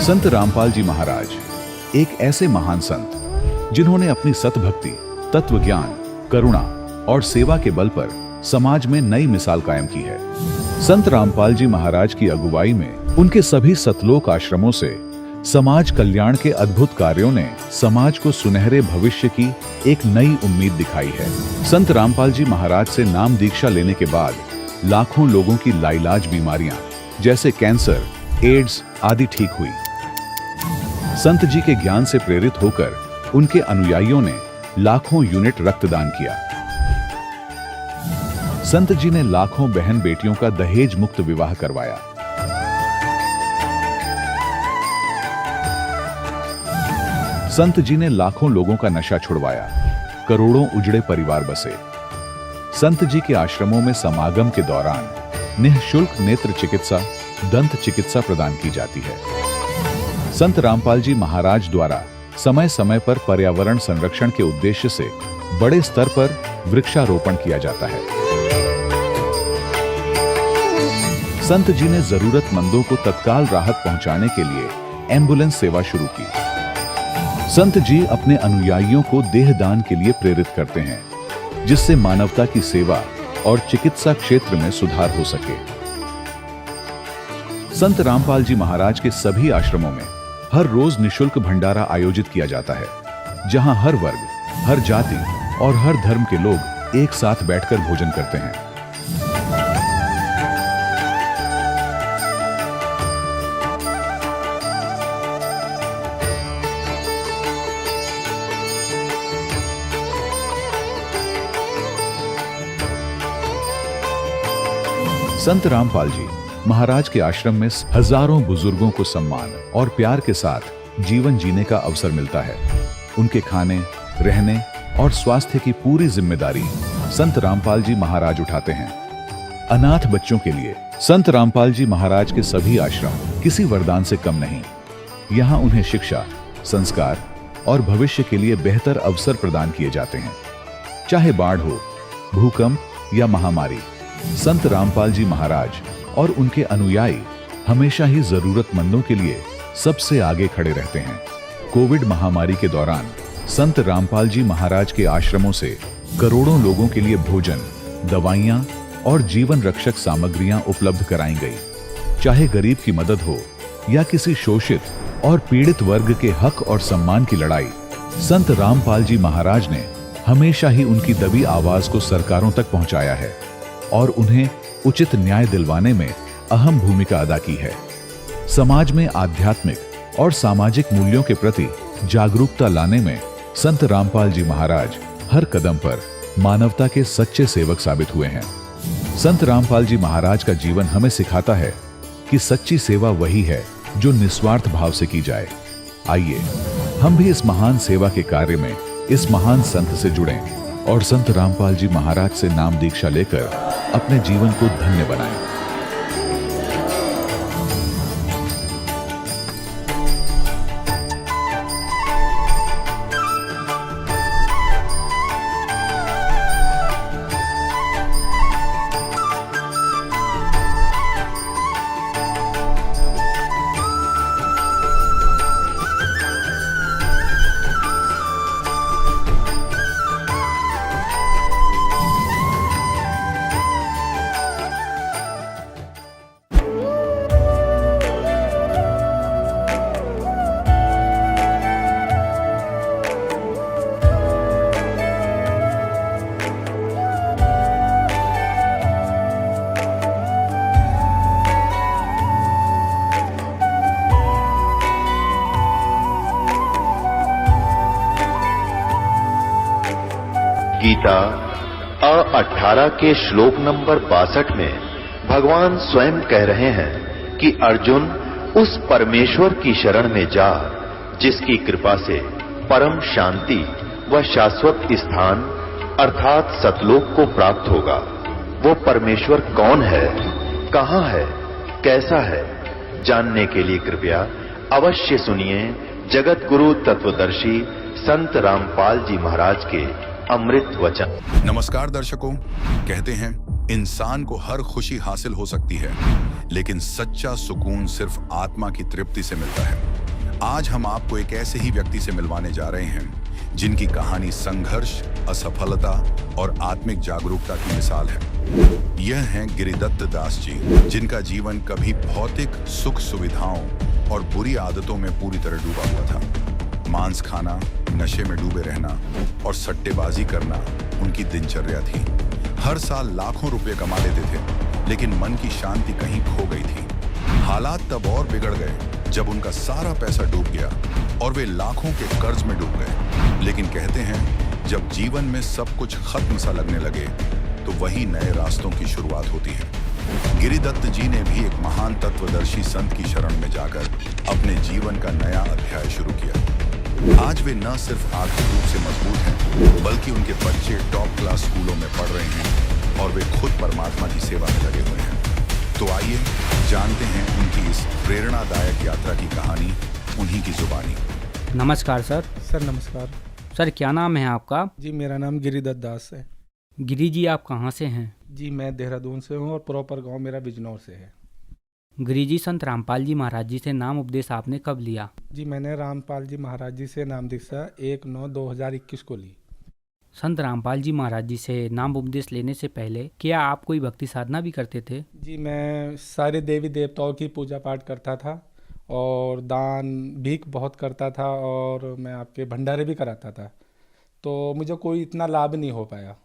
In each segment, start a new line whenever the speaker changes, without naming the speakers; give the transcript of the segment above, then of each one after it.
संत रामपाल जी महाराज एक ऐसे महान संत जिन्होंने अपनी सतभक्ति, तत्व ज्ञान, करुणा और सेवा के बल पर समाज में नई मिसाल कायम की है। संत रामपाल जी महाराज की अगुवाई में उनके सभी सतलोक आश्रमों से समाज कल्याण के अद्भुत कार्यों ने समाज को सुनहरे भविष्य की एक नई उम्मीद दिखाई है। संत रामपाल जी महाराज से नाम दीक्षा लेने के बाद लाखों लोगों की लाइलाज बीमारियां जैसे कैंसर, एड्स आदि ठीक हुई। संत जी के ज्ञान से प्रेरित होकर उनके अनुयायियों ने लाखों यूनिट रक्तदान किया। संत जी ने लाखों बहन बेटियों का दहेज मुक्त विवाह करवाया। संत जी ने लाखों लोगों का नशा छुड़वाया, करोड़ों उजड़े परिवार बसे। संत जी के आश्रमों में समागम के दौरान निःशुल्क नेत्र चिकित्सा, दंत चिकित्सा प्रदान की जाती है। संत रामपाल जी महाराज द्वारा समय समय पर पर्यावरण संरक्षण के उद्देश्य से बड़े स्तर पर वृक्षारोपण किया जाता है। संत जी ने जरूरतमंदों को तत्काल राहत पहुंचाने के लिए एम्बुलेंस सेवा शुरू की। संत जी अपने अनुयायियों को देहदान के लिए प्रेरित करते हैं, जिससे मानवता की सेवा और चिकित्सा क्षेत्र में सुधार हो सके। संत रामपाल जी महाराज के सभी आश्रमों में हर रोज निःशुल्क भंडारा आयोजित किया जाता है, जहां हर वर्ग, हर जाति और हर धर्म के लोग एक साथ बैठकर भोजन करते हैं। संत रामपाल जी महाराज के आश्रम में हजारों बुजुर्गों को सम्मान और प्यार के साथ जीवन जीने का अवसर मिलता है। उनके खाने, रहने और स्वास्थ्य की पूरी जिम्मेदारी संत रामपाल जी महाराज उठाते हैं। अनाथ बच्चों के लिए संत रामपाल जी महाराज के सभी आश्रम किसी वरदान से कम नहीं। यहाँ उन्हें शिक्षा, संस्कार और भविष्य के लिए बेहतर अवसर प्रदान किए जाते हैं। चाहे बाढ़ हो, भूकंप या महामारी, संत रामपाल जी महाराज और उनके अनुयायी हमेशा ही जरूरतमंदों के लिए सबसे आगे खड़े रहते हैं। कोविड महामारी के दौरान संत रामपाल जी महाराज के आश्रमों से करोड़ों लोगों के लिए भोजन, दवाइयां और जीवन रक्षक सामग्रियां उपलब्ध कराई गई। चाहे गरीब की मदद हो या किसी शोषित और पीड़ित वर्ग के हक और सम्मान की लड़ाई, संत रामपाल जी महाराज ने हमेशा ही उनकी दबी आवाज को सरकारों तक पहुंचाया है और उन्हें उचित न्याय दिलवाने में अहम भूमिका अदा की है। समाज में आध्यात्मिक और सामाजिक मूल्यों के प्रति जागरूकता लाने में संत रामपाल जी महाराज हर कदम पर मानवता के सच्चे सेवक साबित हुए हैं। संत रामपाल जी महाराज का जीवन हमें सिखाता है कि सच्ची सेवा वही है जो निस्वार्थ भाव से की जाए। आइए हम भी इस महान सेवा के कार्य में इस महान संत से जुड़ें और संत रामपाल जी महाराज से नाम दीक्षा लेकर अपने जीवन को धन्य बनाएं।
गीता 18 के श्लोक नंबर 62 में भगवान स्वयं कह रहे हैं कि अर्जुन उस परमेश्वर की शरण में जा जिसकी कृपा से परम शांति व शाश्वत स्थान अर्थात सतलोक को प्राप्त होगा। वो परमेश्वर कौन है, कहां है, कैसा है, जानने के लिए कृपया अवश्य सुनिए जगत गुरु तत्वदर्शी संत रामपाल जी महाराज के अमृत वचन।
नमस्कार दर्शकों, कहते हैं इंसान को हर खुशी हासिल हो सकती है लेकिन सच्चा सुकून सिर्फ आत्मा की तृप्ति से मिलता है। आज हम आपको एक ऐसे ही व्यक्ति से मिलवाने जा रहे हैं जिनकी कहानी संघर्ष, असफलता और आत्मिक जागरूकता की मिसाल है। यह हैं गिरिदत्त दास जी, जिनका जीवन कभी भौतिक सुख सुविधाओं और बुरी आदतों में पूरी तरह डूबा हुआ था। मांस खाना, नशे में डूबे रहना और सट्टेबाजी करना उनकी दिनचर्या थी। हर साल लाखों रुपए कमा लेते थे, लेकिन मन की शांति कहीं खो गई थी। हालात तब और बिगड़ गए जब उनका सारा पैसा डूब गया और वे लाखों के कर्ज में डूब गए। लेकिन कहते हैं, जब जीवन में सब कुछ खत्म सा लगने लगे तो वही नए रास्तों की शुरुआत होती है। गिरिदत्त जी ने भी एक महान तत्वदर्शी संत की शरण में जाकर अपने जीवन का नया अध्याय शुरू किया। आज वे न सिर्फ आर्थिक रूप से मजबूत हैं, बल्कि उनके बच्चे टॉप क्लास स्कूलों में पढ़ रहे हैं और वे खुद परमात्मा की सेवा में लगे हुए हैं। तो आइए जानते हैं उनकी इस प्रेरणादायक यात्रा की कहानी उन्हीं की जुबानी।
नमस्कार सर।
सर नमस्कार।
सर क्या नाम है आपका?
जी मेरा नाम गिरिदत्त दास है।
गिरी जी, आप कहाँ से हैं?
जी मैं देहरादून से हूँ और प्रॉपर गांव मेरा बिजनौर से है।
गिरी जी, संत रामपाल जी महाराज जी से नाम उपदेश आपने कब लिया?
जी मैंने रामपाल जी महाराज जी से नाम दीक्षा 1/9/2021 को ली।
संत रामपाल जी महाराज जी से नाम उपदेश लेने से पहले क्या आप कोई भक्ति साधना भी करते थे?
जी मैं सारे देवी देवताओं की पूजा पाठ करता था और दान भीख बहुत करता था और मैं आपके भंडारे भी कराता था। तो मुझे कोई इतना लाभ नहीं हो पाया।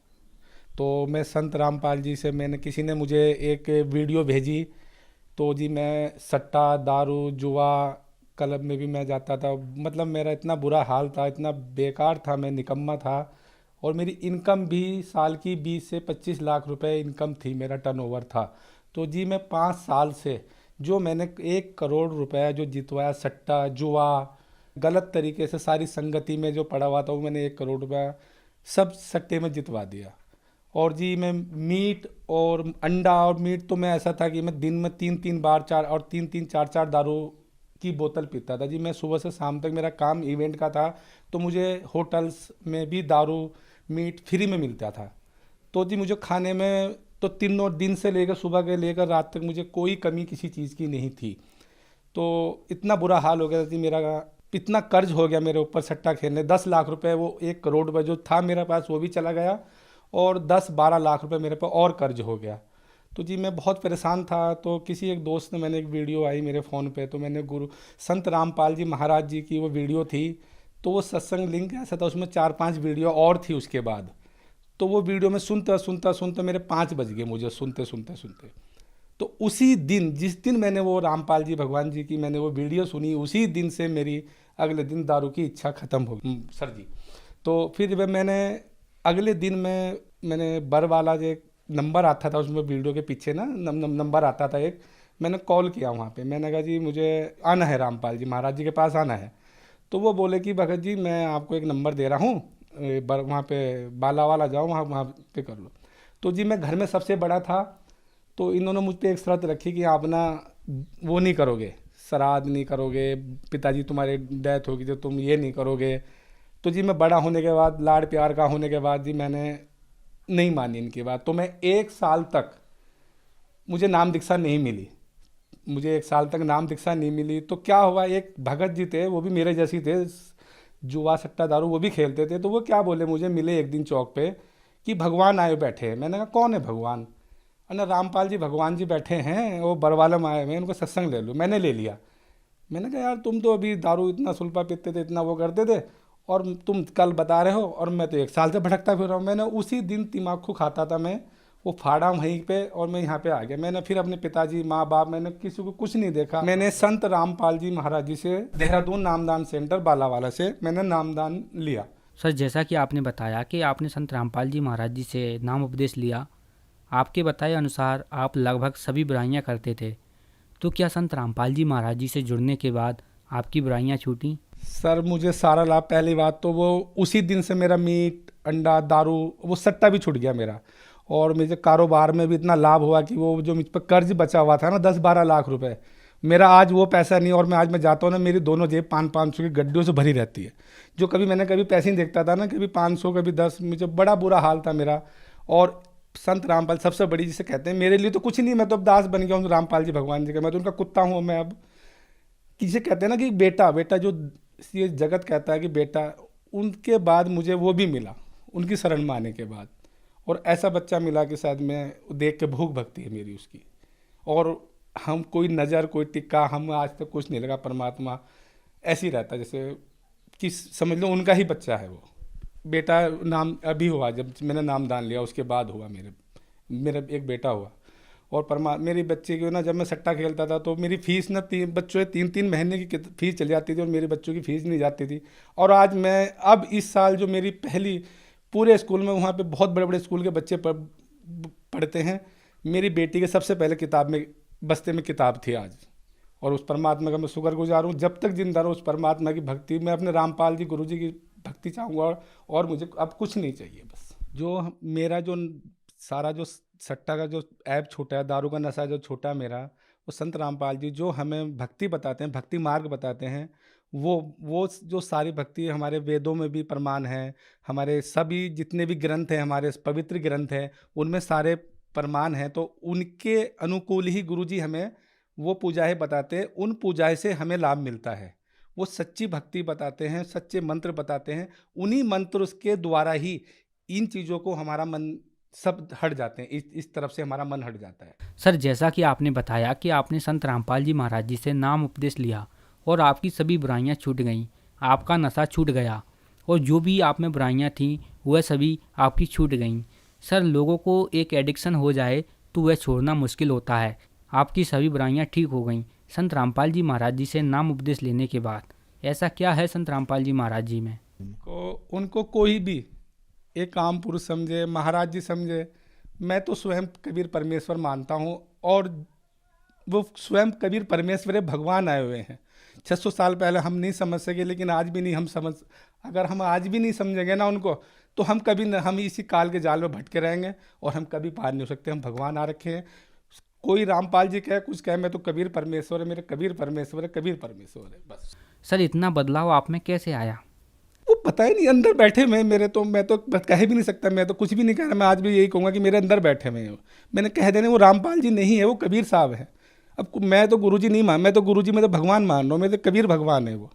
तो मैं संत रामपाल जी से किसी ने मुझे एक वीडियो भेजी। तो जी मैं सट्टा, दारू, जुआ, क्लब में भी मैं जाता था। मतलब मेरा इतना बुरा हाल था, इतना बेकार था, मैं निकम्मा था। और मेरी इनकम भी साल की 20 से 25 लाख रुपए इनकम थी, मेरा टर्नओवर था। तो जी मैं 5 साल से जो मैंने 1 करोड़ रुपया जो जितवाया, सट्टा, जुआ, गलत तरीके से सारी संगति में जो पड़ा हुआ था, वो मैंने 1 करोड़ रुपया सब सट्टे में जितवा दिया। और जी मैं मीट और अंडा और मीट तो मैं ऐसा था कि मैं दिन में 3-3 बार 4-4 दारू की बोतल पीता था। जी मैं सुबह से शाम तक, मेरा काम इवेंट का था, तो मुझे होटल्स में भी दारू मीट फ्री में मिलता था। तो जी मुझे खाने में तो तीनों दिन से लेकर सुबह के लेकर रात तक मुझे कोई कमी किसी चीज़ की नहीं थी। तो इतना बुरा हाल हो गया था जी मेरा, इतना कर्ज हो गया मेरे ऊपर सट्टा खेलने। 10 लाख रुपए, वो 1 करोड़ रुपये जो था मेरे पास वो भी चला गया और 10-12 लाख रुपए मेरे पर और कर्ज हो गया। तो जी मैं बहुत परेशान था। तो किसी एक दोस्त ने, मैंने एक वीडियो आई मेरे फ़ोन पे, तो मैंने गुरु संत रामपाल जी महाराज जी की वो वीडियो थी। तो वो सत्संग लिंक ऐसा था, उसमें 4-5 वीडियो और थी उसके बाद। तो वो वीडियो में सुनता मेरे 5 बज गए मुझे सुनते। तो उसी दिन, जिस दिन मैंने वो रामपाल जी भगवान जी की मैंने वो वीडियो सुनी, उसी दिन से मेरी अगले दिन दारू की इच्छा ख़त्म हो गई सर जी। तो फिर मैंने अगले दिन मैंने बर वाला जो एक नंबर आता था उसमें वीडियो के पीछे ना नंबर आता था एक, मैंने कॉल किया वहाँ पे। मैंने कहा जी मुझे आना है रामपाल जी महाराज जी के पास आना है। तो वो बोले कि भगत जी मैं आपको एक नंबर दे रहा हूँ, वहाँ पे बाला वाला जाओ, वहाँ पे कर लो। तो जी मैं घर में सबसे बड़ा था। तो इन्होंने मुझ पर एक शर्त रखी कि आप ना वो नहीं करोगे, श्राद्ध नहीं करोगे, पिताजी तुम्हारे डेथ होगी तो तुम ये नहीं करोगे। तो जी मैं बड़ा होने के बाद, लाड़ प्यार का होने के बाद जी मैंने नहीं मानी इनकी बात। तो मैं 1 साल तक मुझे नाम दीक्षा नहीं मिली। मुझे 1 साल तक नाम दीक्षा नहीं मिली। तो क्या हुआ, एक भगत जी थे, वो भी मेरे जैसे थे, जुआ सट्टा दारू वो भी खेलते थे। तो वो क्या बोले, मुझे मिले एक दिन चौक पे कि भगवान आए बैठे हैं। मैंने कहा कौन है भगवान? ना रामपाल जी भगवान जी बैठे हैं, वो बरवाला में आए हुए हैं, उनको सत्संग ले लो। मैंने ले लिया। मैंने कहा यार तुम तो अभी दारू इतना सुल्पा पीते थे, इतना वो करते थे, और तुम कल बता रहे हो और मैं तो 1 साल से भटकता फिर रहा हूँ। मैंने उसी दिन तम्बाकू खाता था मैं, वो फाड़ा वहीं पे, और मैं यहाँ पे आ गया। मैंने फिर अपने पिताजी, माँ बाप, मैंने किसी को कुछ नहीं देखा। मैंने संत रामपाल जी महाराज जी से, देहरादून नामदान सेंटर बालावाला से मैंने नामदान लिया।
सर जैसा कि आपने बताया कि आपने संत रामपाल जी महाराज जी से नाम उपदेश लिया, आपके बताए अनुसार आप लगभग सभी बुराइयाँ करते थे। तो क्या संत रामपाल जी महाराज जी से जुड़ने के बाद आपकी बुराइयाँ छूटी?
सर मुझे सारा लाभ, पहली बात तो वो उसी दिन से मेरा मीट, अंडा, दारू, वो सट्टा भी छूट गया मेरा। और मुझे कारोबार में भी इतना लाभ हुआ कि वो जो मुझ पर कर्ज बचा हुआ था ना 10-12 लाख रुपए, मेरा आज वो पैसा नहीं। और मैं जाता हूँ ना, मेरी दोनों जेब 500 की गड्डियों से भरी रहती है। जो कभी मैंने कभी पैसे नहीं देखता था ना, कभी 500 कभी 10, मुझे बड़ा बुरा हाल था मेरा। और संत रामपाल सबसे बड़ी जिसे कहते हैं, मेरे लिए तो कुछ नहीं, मैं तो अब दास बन गया हूँ रामपाल जी भगवान जी का, मैं तो उनका कुत्ता हूँ। मैं अब किसे कहते हैं ना कि बेटा बेटा, जो ये जगत कहता है कि बेटा, उनके बाद मुझे वो भी मिला, उनकी शरण में आने के बाद। और ऐसा बच्चा मिला कि शायद मैं देख के भूख भक्ति है मेरी उसकी। और हम कोई नज़र कोई टिक्का, हम आज तक कुछ नहीं लगा, परमात्मा ऐसे ही रहता जैसे कि समझ लो उनका ही बच्चा है वो। बेटा नाम अभी हुआ, जब मैंने नाम दान लिया उसके बाद हुआ, मेरा एक बेटा हुआ। और मेरी बच्चे की ना, जब मैं सट्टा खेलता था तो मेरी फीस ना बच्चों 3-3 महीने की फीस चली जाती थी और मेरे बच्चों की फीस नहीं जाती थी। और आज मैं अब इस साल जो मेरी पहली पूरे स्कूल में, वहाँ पे बहुत बड़े बड़े स्कूल के बच्चे पढ़ते हैं, मेरी बेटी के सबसे पहले किताब में बस्ते में किताब थी आज। और उस परमात्मा का मैं शुक्रगुजार हूँ, जब तक जिंदा रहूँ उस परमात्मा की भक्ति, मैं अपने रामपाल जी गुरु जी की भक्ति चाहूँगा और मुझे अब कुछ नहीं चाहिए। बस जो मेरा जो सारा जो सट्टा का जो ऐप छूटा है, दारू का नशा जो छूटा है मेरा, वो संत रामपाल जी जो हमें भक्ति बताते हैं, भक्ति मार्ग बताते हैं, वो जो सारी भक्ति हमारे वेदों में भी प्रमाण है, हमारे सभी जितने भी ग्रंथ हैं, हमारे पवित्र ग्रंथ हैं, उनमें सारे प्रमाण हैं। तो उनके अनुकूल ही गुरु जी हमें वो पूजाएँ बताते हैं, उन पूजाएँ से हमें लाभ मिलता है। वो सच्ची भक्ति बताते हैं, सच्चे मंत्र बताते हैं, उन्हीं मंत्र के द्वारा ही इन चीज़ों को हमारा मन सब हट जाते हैं, इस तरफ से हमारा मन हट जाता है।
सर, जैसा कि आपने बताया कि आपने संत रामपाल जी महाराज जी से नाम उपदेश लिया और आपकी सभी बुराइयां छूट गईं, आपका नशा छूट गया और जो भी आप में बुराइयां थीं वह सभी आपकी छूट गईं। सर, लोगों को एक एडिक्शन हो जाए तो वह छोड़ना मुश्किल होता है। आपकी सभी बुराइयां ठीक हो गईं संत रामपाल जी महाराज जी से नाम उपदेश लेने के बाद। ऐसा क्या है संत रामपाल जी महाराज जी में?
उनको कोई भी एक काम पुरुष समझे, महाराज जी समझे, मैं तो स्वयं कबीर परमेश्वर मानता हूँ। और वो स्वयं कबीर परमेश्वर भगवान आए हुए हैं। 600 साल पहले हम नहीं समझ सके, लेकिन आज भी नहीं हम समझ, अगर हम आज भी नहीं समझेंगे ना उनको, तो हम कभी न, हम इसी काल के जाल में भटके रहेंगे और हम कभी पार नहीं हो सकते। हम भगवान आ रखे हैं। कोई रामपाल जी कहे कुछ कहे, मैं तो कबीर परमेश्वर है, मेरे कबीर परमेश्वर है, कबीर परमेश्वर है बस।
सर, इतना बदलाव आप में कैसे आया?
वो पता ही नहीं, अंदर बैठे में मेरे, तो मैं तो कह भी नहीं सकता, मैं तो कुछ भी नहीं कह रहा। मैं आज भी यही कहूँगा कि मेरे अंदर बैठे में हैं। मैंने कह देने, वो रामपाल जी नहीं है, वो कबीर साहब है। अब मैं तो गुरुजी नहीं मान, मैं तो गुरुजी में तो भगवान मान रहा हूँ, मेरे तो कबीर भगवान है वो।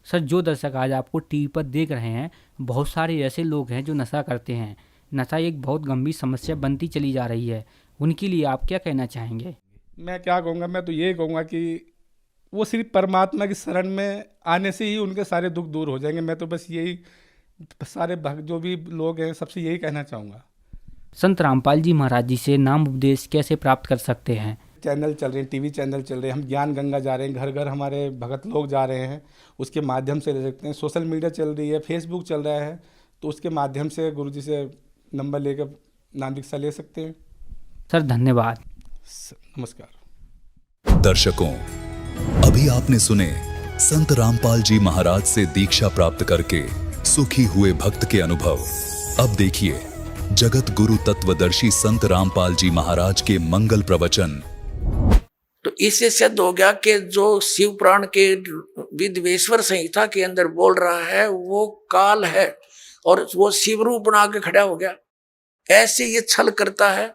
सर, जो दर्शक आज आपको टीवी पर देख रहे हैं, बहुत सारे ऐसे लोग हैं जो नशा करते हैं। नशा एक बहुत गंभीर समस्या बनती चली जा रही है, उनके लिए आप क्या कहना चाहेंगे?
मैं क्या कहूँगा, मैं तो यही कहूँगा कि वो सिर्फ परमात्मा की शरण में आने से ही उनके सारे दुख दूर हो जाएंगे। मैं तो बस यही सारे जो भी लोग हैं सबसे यही कहना चाहूँगा।
संत रामपाल जी महाराज जी से नाम उपदेश कैसे प्राप्त कर सकते हैं?
चैनल चल रहे हैं, टीवी चैनल चल रहे हैं, हम ज्ञान गंगा जा रहे हैं, घर घर हमारे भगत लोग जा रहे हैं, उसके माध्यम से ले सकते हैं। सोशल मीडिया चल रही है, फेसबुक चल रहा है, तो उसके माध्यम से गुरुजी से नंबर लेकर नाम दीक्षा ले सकते हैं।
सर, धन्यवाद।
नमस्कार।
दर्शकों, अभी आपने सुने संत रामपाल जी महाराज से दीक्षा प्राप्त करके सुखी हुए भक्त के अनुभव। अब देखिए जगत गुरु तत्वदर्शी संत रामपाल जी महाराज के मंगल प्रवचन।
तो इससे सिद्ध हो गया कि जो शिव पुराण के विद्वेश्वर संहिता के अंदर बोल रहा है वो काल है और वो शिव रूप बना के खड़ा हो गया। ऐसे ये छल करता है,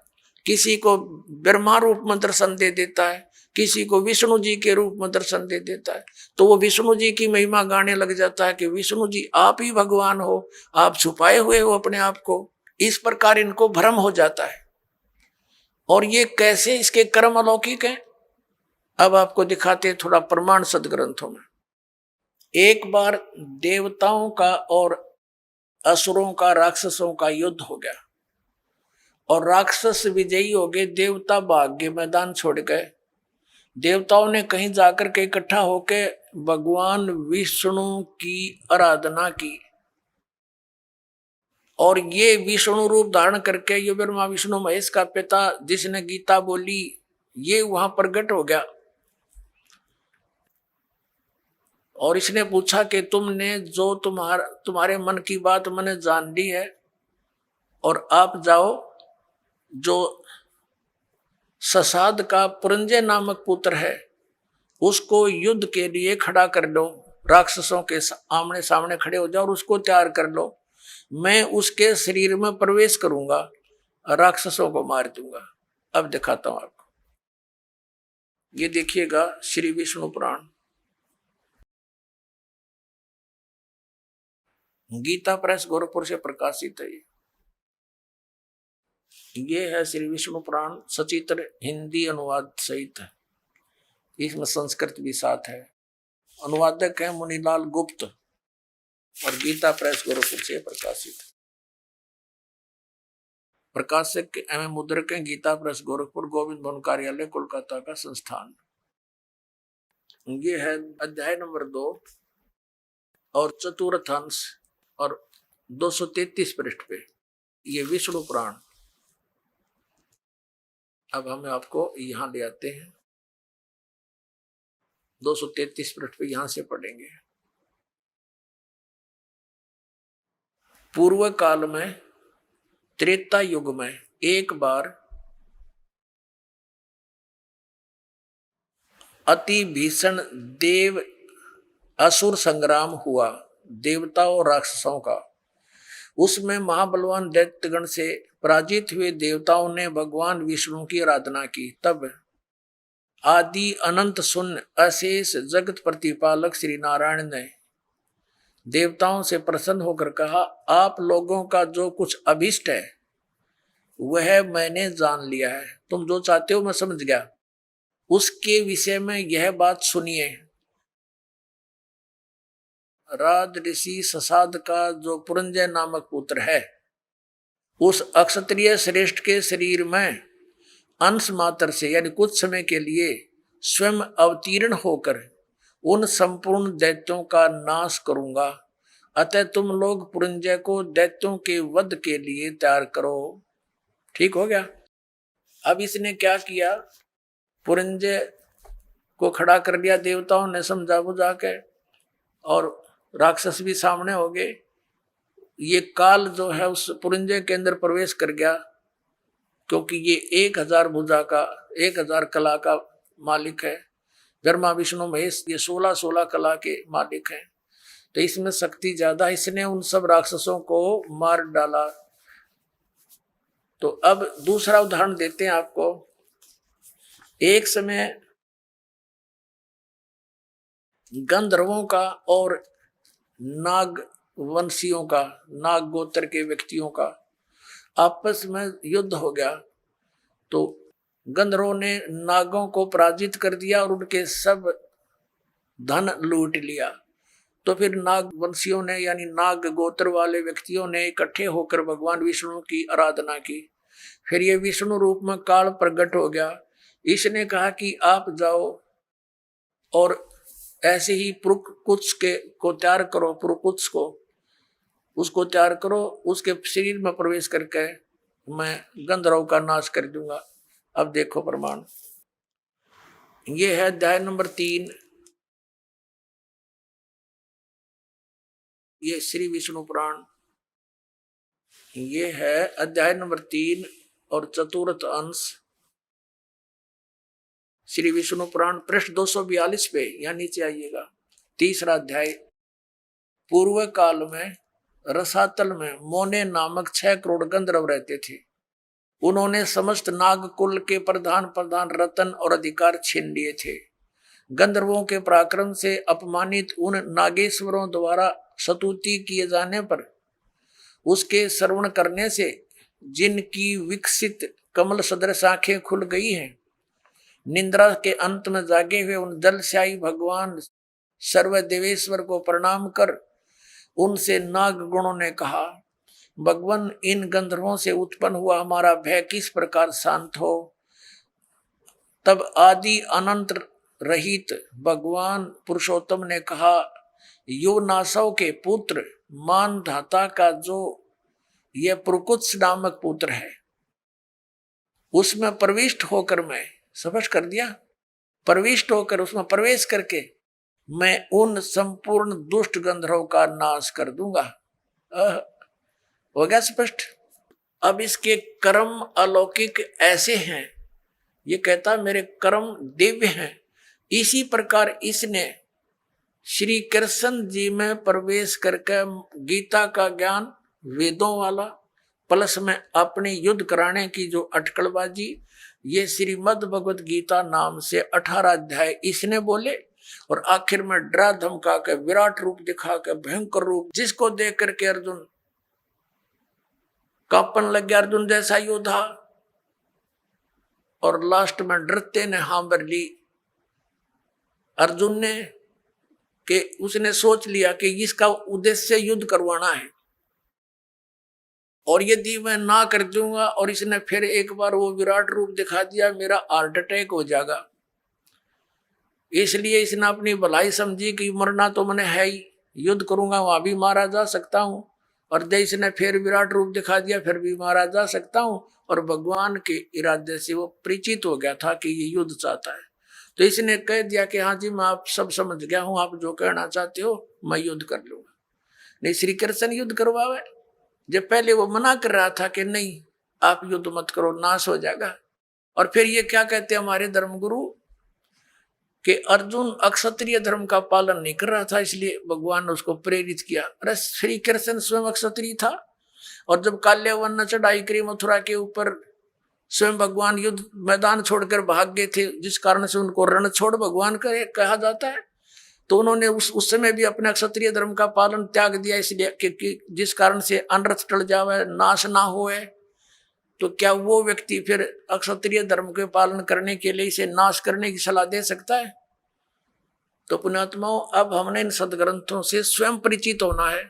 किसी को ब्रह्मा रूप में दर्शन दे देता है, किसी को विष्णु जी के रूप में दर्शन दे देता है, तो वो विष्णु जी की महिमा गाने लग जाता है कि विष्णु जी आप ही भगवान हो, आप छुपाए हुए हो अपने आप को। इस प्रकार इनको भ्रम हो जाता है। और ये कैसे इसके कर्म अलौकिक हैं, अब आपको दिखाते हैं थोड़ा प्रमाण सदग्रंथों में। एक बार देवताओं का और असुरों का, राक्षसों का युद्ध हो गया और राक्षस विजयी हो गए, देवता भाग गए, मैदान छोड़ गए। देवताओं ने कहीं जाकर के इकट्ठा होके भगवान विष्णु की आराधना की और ये विष्णु रूप धारण करके, ये ब्रह्मा विष्णु महेश का पिता जिसने गीता बोली, ये वहां प्रकट हो गया। और इसने पूछा कि तुमने जो तुम्हारे मन की बात मैंने जान ली है और आप जाओ, जो ससाद का पुरंजय नामक पुत्र है उसको युद्ध के लिए खड़ा कर लो, राक्षसों के आमने सामने खड़े हो जाओ और उसको तैयार कर लो। मैं उसके शरीर में प्रवेश करूंगा और राक्षसों को मार दूंगा। अब दिखाता हूं आपको, ये देखिएगा श्री विष्णु पुराण, गीता प्रेस गोरखपुर से प्रकाशित है। ये है श्री विष्णु पुराण, सचित्र हिंदी अनुवाद सहित है, इसमें संस्कृत भी साथ है। अनुवादक है मुनीलाल गुप्त और गीता प्रेस गोरखपुर से प्रकाशित। प्रकाशक एवं मुद्रक है गीता प्रेस गोरखपुर, गोविंद भवन कार्यालय कोलकाता का संस्थान। ये है अध्याय नंबर 2 और चतुर्थ अंश और 233 पृष्ठ पे ये विष्णु पुराण। अब हम आपको यहां ले आते हैं, 233 पृष्ठ पे यहां से पढ़ेंगे। पूर्व काल में त्रेता युग में एक बार अति भीषण देव असुर संग्राम हुआ, देवताओं और राक्षसों का। उसमें महाबलवान दैत्यगण से पराजित हुए देवताओं ने भगवान विष्णु की आराधना की। तब आदि अनंत शून्य अशेष जगत प्रतिपालक श्री नारायण ने देवताओं से प्रसन्न होकर कहा, आप लोगों का जो कुछ अभिष्ट है वह मैंने जान लिया है। तुम जो चाहते हो मैं समझ गया। उसके विषय में यह बात सुनिए। राज ऋषि ससाद का जो पुरंजय नामक पुत्र है, उस अक्षत्रिय श्रेष्ठ के शरीर में अंश मात्र से यानी कुछ समय के लिए स्वयं अवतीर्ण होकर उन संपूर्ण दैत्यों का नाश करूंगा। अतः तुम लोग पुरंजय को दैत्यों के वध के लिए तैयार करो। ठीक हो गया। अब इसने क्या किया, पुरंजय को खड़ा कर दिया देवताओं ने समझा बुझा के, और राक्षस भी सामने हो गए। ये काल जो है उस पुरंजय के अंदर प्रवेश कर गया, क्योंकि ये 1000 भुजा का 1000 कला का मालिक है। ब्रह्मा विष्णु महेश ये 16 कला के मालिक हैं, तो इसमें शक्ति ज्यादा। इसने उन सब राक्षसों को मार डाला। तो अब दूसरा उदाहरण देते हैं आपको। एक समय गंधर्वों का और नाग वंशियों का, नाग गोत्र के व्यक्तियों का आपस में युद्ध हो गया। तो गंधर्वों ने नागों को पराजित कर दिया और उनके सब धन लूट लिया। तो फिर नाग वंशियों ने यानी नाग गोत्र वाले व्यक्तियों ने इकट्ठे होकर भगवान विष्णु की आराधना की। फिर ये विष्णु रूप में काल प्रकट हो गया। इसने कहा कि आप जाओ और ऐसे ही पुरुकुत्स को तैयार करो, पुरुकुत्स को उसको तैयार करो, उसके शरीर में प्रवेश करके मैं गंधर्व का नाश कर दूंगा। अब देखो प्रमाण, ये है अध्याय नंबर 3, ये श्री विष्णु पुराण। ये है अध्याय नंबर 3 और चतुर्थ अंश श्री विष्णु पुराण, पृष्ठ 242 पे, यहाँ नीचे आइएगा। तीसरा अध्याय। पूर्व काल में रसातल में मोने नामक 6 करोड़ गंधर्व रहते थे। उन्होंने समस्त नागकुल के प्रधान रतन और अधिकार छीन लिए थे। गंधर्वों के पराक्रम से अपमानित उन नागेश्वरों द्वारा स्तुति किए जाने पर उसके श्रवण करने से जिनकी विकसित कमल सदृश आंखें खुल गई हैं, निंद्रा के अंत में जागे हुए उन जलशाही भगवान सर्वदेवेश्वर को प्रणाम कर उनसे नाग गुणों ने कहा, भगवान इन गंधर्वों से उत्पन्न हुआ हमारा भय किस प्रकार शांत हो। तब आदि अनंत रहित भगवान पुरुषोत्तम ने कहा, युवनासव के पुत्र मानधाता का जो यह पुरुकुत्स नामक पुत्र है, उसमें प्रविष्ट होकर मैं स्पष्ट कर दिया, प्रविष्ट होकर उसमें प्रवेश करके मैं उन संपूर्ण दुष्ट गंधर्वों का नाश कर दूंगा। हो गया स्पष्ट। अब इसके कर्म अलौकिक ऐसे हैं, ये कहता मेरे कर्म दिव्य हैं। इसी प्रकार इसने श्री कृष्ण जी में प्रवेश करके गीता का ज्ञान वेदों वाला प्लस में अपनी युद्ध कराने की जो अटकलबाजी, ये श्रीमद् भगवत गीता नाम से 18 अध्याय इसने बोले, और आखिर में डरा धमका के विराट रूप दिखा के भयंकर रूप, जिसको देख करके अर्जुन कांपन लग गया, अर्जुन जैसा योद्धा। और लास्ट में डरते ने हां भर ली अर्जुन ने, कि उसने सोच लिया कि इसका उद्देश्य युद्ध करवाना है, और यदि मैं ना कर दूंगा और इसने फिर एक बार वो विराट रूप दिखा दिया, मेरा हार्ट अटैक हो जाएगा। इसलिए इसने अपनी भलाई समझी कि मरना तो मैंने है ही, युद्ध करूंगा वहां भी मारा जा सकता हूं, और जब इसने फिर विराट रूप दिखा दिया फिर भी मारा जा सकता हूं। और भगवान के इरादे से वो परिचित हो गया था कि ये युद्ध चाहता है, तो इसने कह दिया कि हाँ जी मैं आप सब समझ गया हूं, आप जो कहना चाहते हो मैं युद्ध कर लूंगा। नहीं, श्री कृष्ण युद्ध करवावे, जब पहले वो मना कर रहा था कि नहीं आप युद्ध मत करो, नाश हो जाएगा। और फिर ये क्या कहते हैं हमारे धर्मगुरु कि अर्जुन अक्षत्रिय धर्म का पालन नहीं कर रहा था, इसलिए भगवान ने उसको प्रेरित किया। अरे श्री कृष्ण स्वयं अक्षत्रिय था, और जब काल्यावन ने चढ़ाई करी मथुरा के ऊपर, स्वयं भगवान युद्ध मैदान छोड़कर भाग गए थे, जिस कारण से उनको रणछोड़ भगवान कहा जाता है। तो उन्होंने उस समय भी अपने क्षत्रिय धर्म का पालन त्याग दिया, इसलिए कि जिस कारण से अनर्थ टल जावे, नाश ना होए। तो क्या वो व्यक्ति फिर अक्षत्रिय धर्म के पालन करने के लिए इसे नाश करने की सलाह दे सकता है? तो पुण्यात्माओं, अब हमने इन सदग्रंथों से स्वयं परिचित होना है।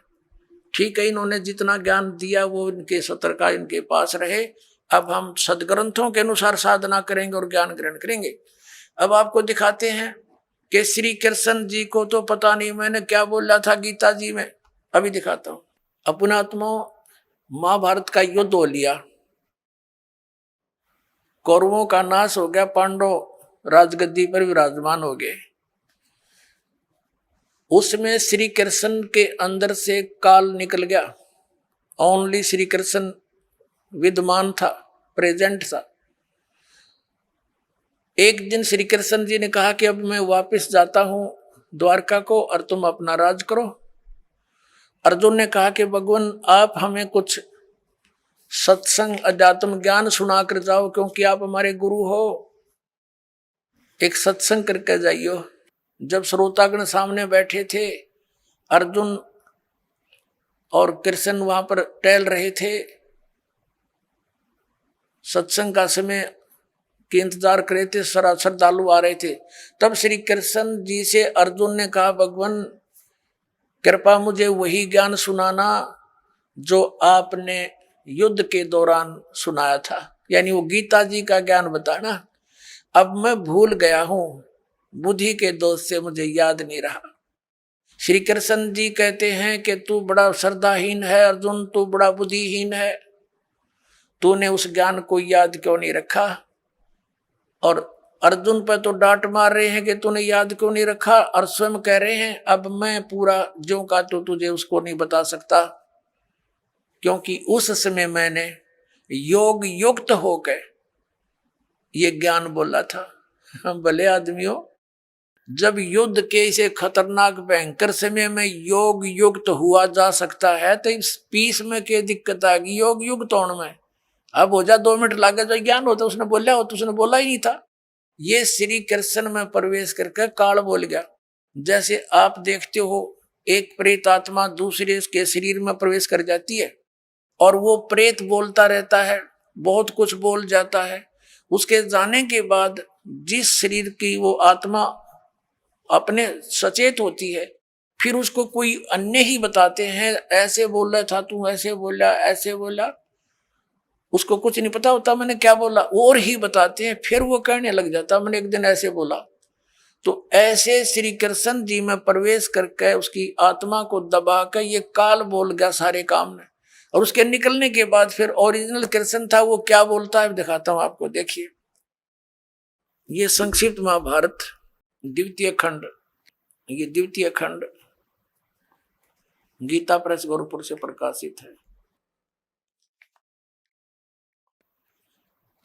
ठीक है, इन्होंने जितना ज्ञान दिया वो इनके सत्र का इनके पास रहे। अब हम सदग्रंथों के अनुसार साधना करेंगे और ज्ञान ग्रहण करेंगे। अब आपको दिखाते हैं कि श्री कृष्ण जी को तो पता नहीं मैंने क्या बोला था गीता जी में, अभी दिखाता हूं। अपनात्माओं, महाभारत का युद्ध हो लिया, कौरवों का नाश हो गया, पांडव राजगद्दी पर विराजमान हो गए। उसमें श्री कृष्ण के अंदर से काल निकल गया, ओनली श्री कृष्ण विद्यमान था, प्रेजेंट था। एक दिन श्री कृष्ण जी ने कहा कि अब मैं वापस जाता हूं द्वारका को और तुम अपना राज करो। अर्जुन ने कहा कि भगवान आप हमें कुछ सत्संग अध्यात्म ज्ञान सुना कर जाओ, क्योंकि आप हमारे गुरु हो, एक सत्संग करके जाइयो। जब श्रोतागण सामने बैठे थे, अर्जुन और कृष्ण वहां पर टहल रहे थे, सत्संग का समय के इंतजार कर रहे थे, श्रद्धालु आ रहे थे। तब श्री कृष्ण जी से अर्जुन ने कहा, भगवान कृपा मुझे वही ज्ञान सुनाना जो आपने युद्ध के दौरान सुनाया था, यानी वो गीता जी का ज्ञान बताना। अब मैं भूल गया हूं, बुद्धि के दोष से मुझे याद नहीं रहा। श्री कृष्ण जी कहते हैं कि तू बड़ा श्रद्धाहीन है अर्जुन, तू बड़ा बुद्धिहीन है, तूने उस ज्ञान को याद क्यों नहीं रखा? और अर्जुन पर तो डांट मार रहे हैं कि तूने याद क्यों नहीं रखा, और स्वयं कह रहे हैं अब मैं पूरा ज्यों का तो तुझे उसको नहीं बता सकता, क्योंकि उस समय मैंने योग युक्त होकर ये ज्ञान बोला था। भले आदमियों, जब युद्ध के इसे खतरनाक भयंकर समय में योग युक्त हुआ जा सकता है, तो इस पीस में क्या दिक्कत आ गई योग युक्त होने में? अब हो जा 2 मिनट लागे जो ज्ञान होता, उसने बोला हो तो उसने बोला ही नहीं था। ये श्री कृष्ण में प्रवेश करके काल बोल गया। जैसे आप देखते हो एक प्रेत आत्मा दूसरे के शरीर में प्रवेश कर जाती है, और वो प्रेत बोलता रहता है, बहुत कुछ बोल जाता है। उसके जाने के बाद जिस शरीर की वो आत्मा अपने सचेत होती है, फिर उसको कोई अन्य ही बताते हैं, ऐसे बोल रहा था तू, ऐसे बोला, ऐसे बोला। उसको कुछ नहीं पता होता मैंने क्या बोला, और ही बताते हैं। फिर वो कहने लग जाता मैंने एक दिन ऐसे बोला। तो ऐसे श्री कृष्ण जी में प्रवेश करके उसकी आत्मा को दबा कर ये काल बोल गया सारे काम में। और उसके निकलने के बाद फिर ओरिजिनल कृष्ण था, वो क्या बोलता है दिखाता हूं आपको। देखिए, ये संक्षिप्त महाभारत द्वितीय खंड, ये द्वितीय खंड गीता प्रेस गोरखपुर से प्रकाशित है।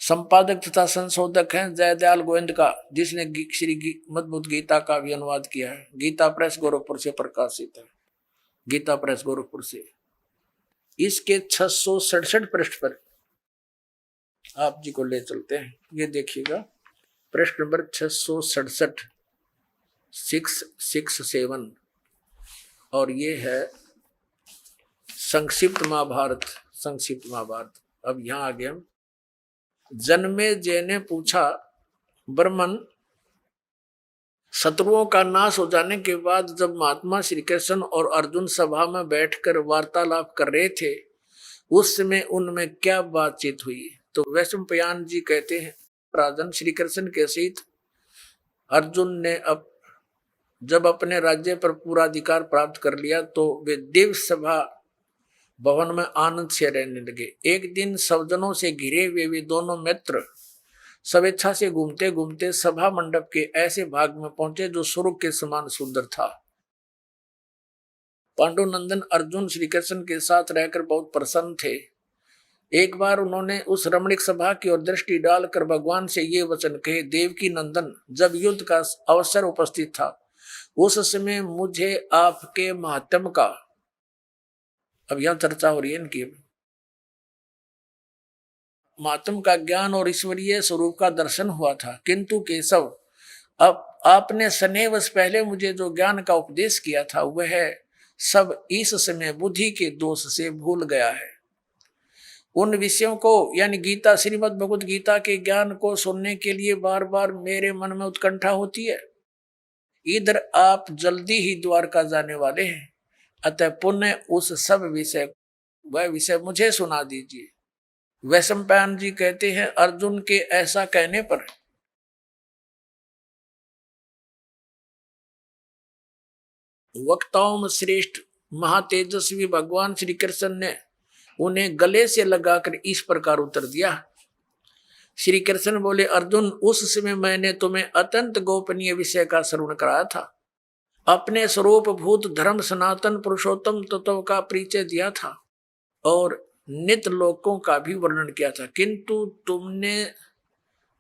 संपादक तथा संशोधक हैं जयदयाल गोविंद का, जिसने श्री मद्भुत गीता का भी अनुवाद किया है। गीता प्रेस गोरखपुर से प्रकाशित है, गीता प्रेस गोरखपुर से। इसके 667 पृष्ठ पर आप जी को ले चलते हैं। ये देखिएगा पृष्ठ नंबर 667, 667, और ये है संक्षिप्त महाभारत। संक्षिप्त महाभारत। अब यहां आ गए हम। जन्मेजय ने पूछा, ब्रह्मन, शत्रुओं का नाश हो जाने के बाद जब महात्मा श्री कृष्ण और अर्जुन सभा में बैठकर वार्तालाप कर रहे थे, उस समय उनमें क्या बातचीत हुई? तो वैशंपायन जी कहते हैं, राजन, श्री कृष्ण के सहित अर्जुन ने जब अपने राज्य पर पूरा अधिकार प्राप्त कर लिया तो वे दिव्य सभा भवन में आनंद से रहने लगे। एक दिन सज्जनों से घिरे हुए वे दोनों मित्र स्वेच्छा से घूमते घूमते सभा मंडप के ऐसे भाग में पहुंचे जो स्वर्ग के समान सुंदर था। पांडुनंदन अर्जुन श्री कृष्ण के साथ रहकर बहुत प्रसन्न थे। एक बार उन्होंने उस रमणीक सभा की ओर दृष्टि डालकर भगवान से ये वचन कहे, देवकी नंदन, जब युद्ध का अवसर उपस्थित था उस समय मुझे आपके महात्म का, अब यहां चर्चा हो रही है इनकी, महात्म का ज्ञान और ईश्वरीय स्वरूप का दर्शन हुआ था, किंतु केशव, अब आपने स्नेहवश पहले मुझे जो ज्ञान का उपदेश किया था वह सब इस समय बुद्धि के दोष से भूल गया है। उन विषयों को यानी गीता, श्रीमद् भगवत गीता के ज्ञान को सुनने के लिए बार बार मेरे मन में उत्कंठा होती है। इधर आप जल्दी ही द्वारका जाने वाले हैं, अतः पुण्य उस सब वह विषय मुझे सुना दीजिए। वैशंपायन जी कहते हैं, अर्जुन के ऐसा कहने पर वक्ताओं में श्रेष्ठ महातेजस्वी भगवान श्री कृष्ण ने उन्हें गले से लगाकर इस प्रकार उत्तर दिया। श्री कृष्ण बोले, अर्जुन, उस समय मैंने तुम्हें अत्यंत गोपनीय विषय का श्रवण कराया था, अपने स्वरूप भूत धर्म सनातन पुरुषोत्तम तत्व का परिचय दिया था और नित्य लोकों का भी वर्णन किया था, किंतु तुमने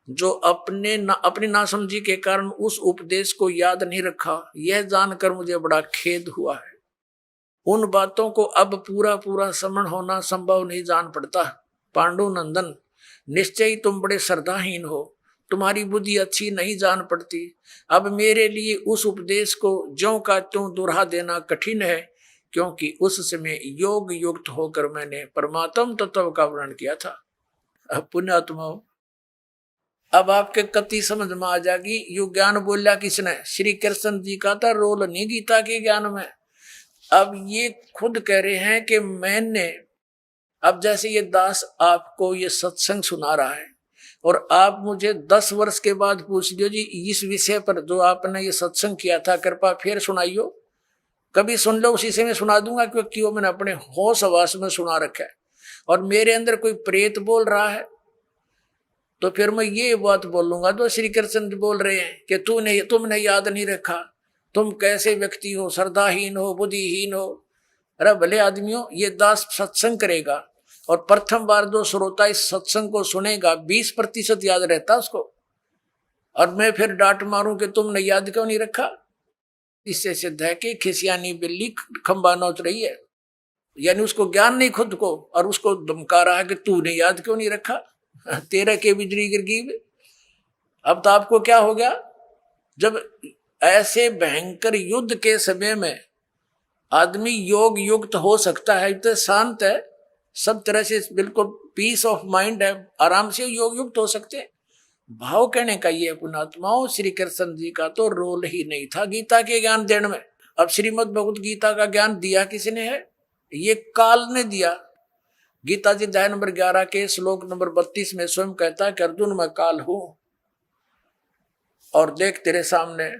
जो अपनी नासमझी के कारण उस उपदेश को याद नहीं रखा, यह जानकर मुझे बड़ा खेद हुआ है। उन बातों को अब पूरा पूरा स्मरण होना संभव नहीं जान पड़ता। पांडुनंदन, निश्चय ही तुम बड़े श्रद्धाहीन हो, तुम्हारी बुद्धि अच्छी नहीं जान पड़ती। अब मेरे लिए उस उपदेश को ज्यों का त्यों दोहरा देना कठिन है, क्योंकि उस समय योग युक्त होकर मैंने परमात्म तत्व का वर्णन किया था। अब पुण्यात्मा, अब आपके कति समझ में आ जाएगी, यु ज्ञान बोलिया किसने? श्री कृष्ण जी का था रोल नहीं गीता के ज्ञान में। अब ये खुद कह रहे हैं कि मैंने, अब जैसे ये दास आपको ये सत्संग सुना रहा है और आप मुझे 10 वर्ष के बाद पूछ लियो, जी इस विषय पर जो आपने ये सत्संग किया था कृपा फिर सुनाइयो, कभी सुन लो, उसी से मैं सुना दूंगा, क्योंकि वो मैंने अपने होश हवास में सुना रखा है। और मेरे अंदर कोई प्रेत बोल रहा है तो फिर मैं ये बात बोलूंगा तो श्री कृष्ण बोल रहे हैं कि तुमने याद नहीं रखा, तुम कैसे व्यक्ति हो, श्रद्धाहीन हो, बुद्धिहीन हो। अरे भले आदमियों, ये दास सत्संग करेगा और प्रथम बार जो श्रोता इस सत्संग को सुनेगा 20% याद रहता उसको, और मैं फिर डांट मारूं कि तुमने याद क्यों नहीं रखा। इससे सिद्ध है कि खिसियानी बिल्ली खंबा नोच रही है, यानी उसको ज्ञान नहीं खुद को, और उसको धमका रहा है कि तूने याद क्यों नहीं रखा, तेरा के बिजली गिर गई। अब तो आपको क्या हो गया, जब ऐसे भयंकर युद्ध के समय में आदमी योग युक्त हो सकता है, इतना शांत है, सब तरह से बिल्कुल पीस ऑफ माइंड है, आराम से योग युक्त हो सकते हैं। भाव कहने का ये पुणात्माओं, श्री कृष्ण जी का तो रोल ही नहीं था गीता के ज्ञान देने में। अब श्रीमद् भगवत गीता का ज्ञान दिया किसने है? ये काल ने दिया। गीता जी अध्याय नंबर 11 के श्लोक नंबर 32 में स्वयं कहता है कि अर्जुन, मैं काल हूं और देख तेरे सामने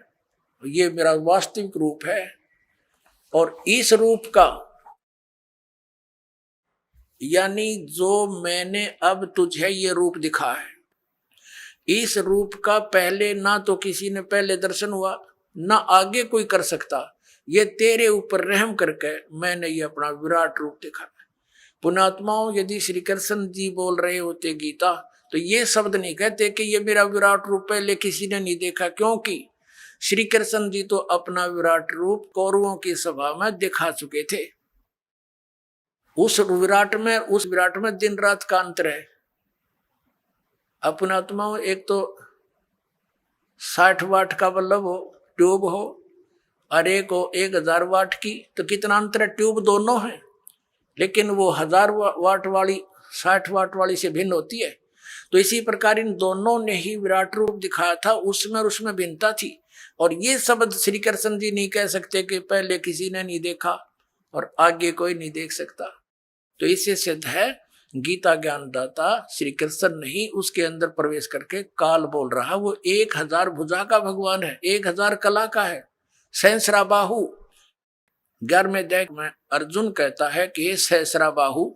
ये मेरा वास्तविक रूप है, और इस रूप का यानी जो मैंने अब तुझे ये रूप दिखा है, इस रूप का पहले ना तो किसी ने पहले दर्शन हुआ, ना आगे कोई कर सकता। ये तेरे ऊपर रहम करके मैंने ये अपना विराट रूप दिखा। पुणात्माओं, यदि श्री कृष्ण जी बोल रहे होते गीता, तो ये शब्द नहीं कहते कि ये मेरा विराट रूप पहले किसी ने नहीं देखा, क्योंकि श्री कृष्ण जी तो अपना विराट रूप कौरवों की सभा में दिखा चुके थे। उस विराट में दिन रात का अंतर है। अपने आत्मा में एक तो 60 वाट का बल्ब हो, ट्यूब हो, और एक हो 1000 वाट की, तो कितना अंतर है। ट्यूब दोनों है, लेकिन वो 1000 वाट वाली 60 वाट वाली से भिन्न होती है। तो इसी प्रकार इन दोनों ने ही विराट रूप दिखाया था, उसमें और उसमें भिन्नता थी। और ये शब्द श्री कृष्ण जी नहीं कह सकते कि पहले किसी ने नहीं देखा और आगे कोई नहीं देख सकता। तो इससे सिद्ध है गीता ज्ञानदाता श्री कृष्ण नहीं उसके अंदर प्रवेश करके काल बोल रहा। वो 1000 भुजा का भगवान है, 1000 कला का है, सहस्रा बाहु। 11वें अध्याय में अर्जुन कहता है कि हे सहस्रा बाहु,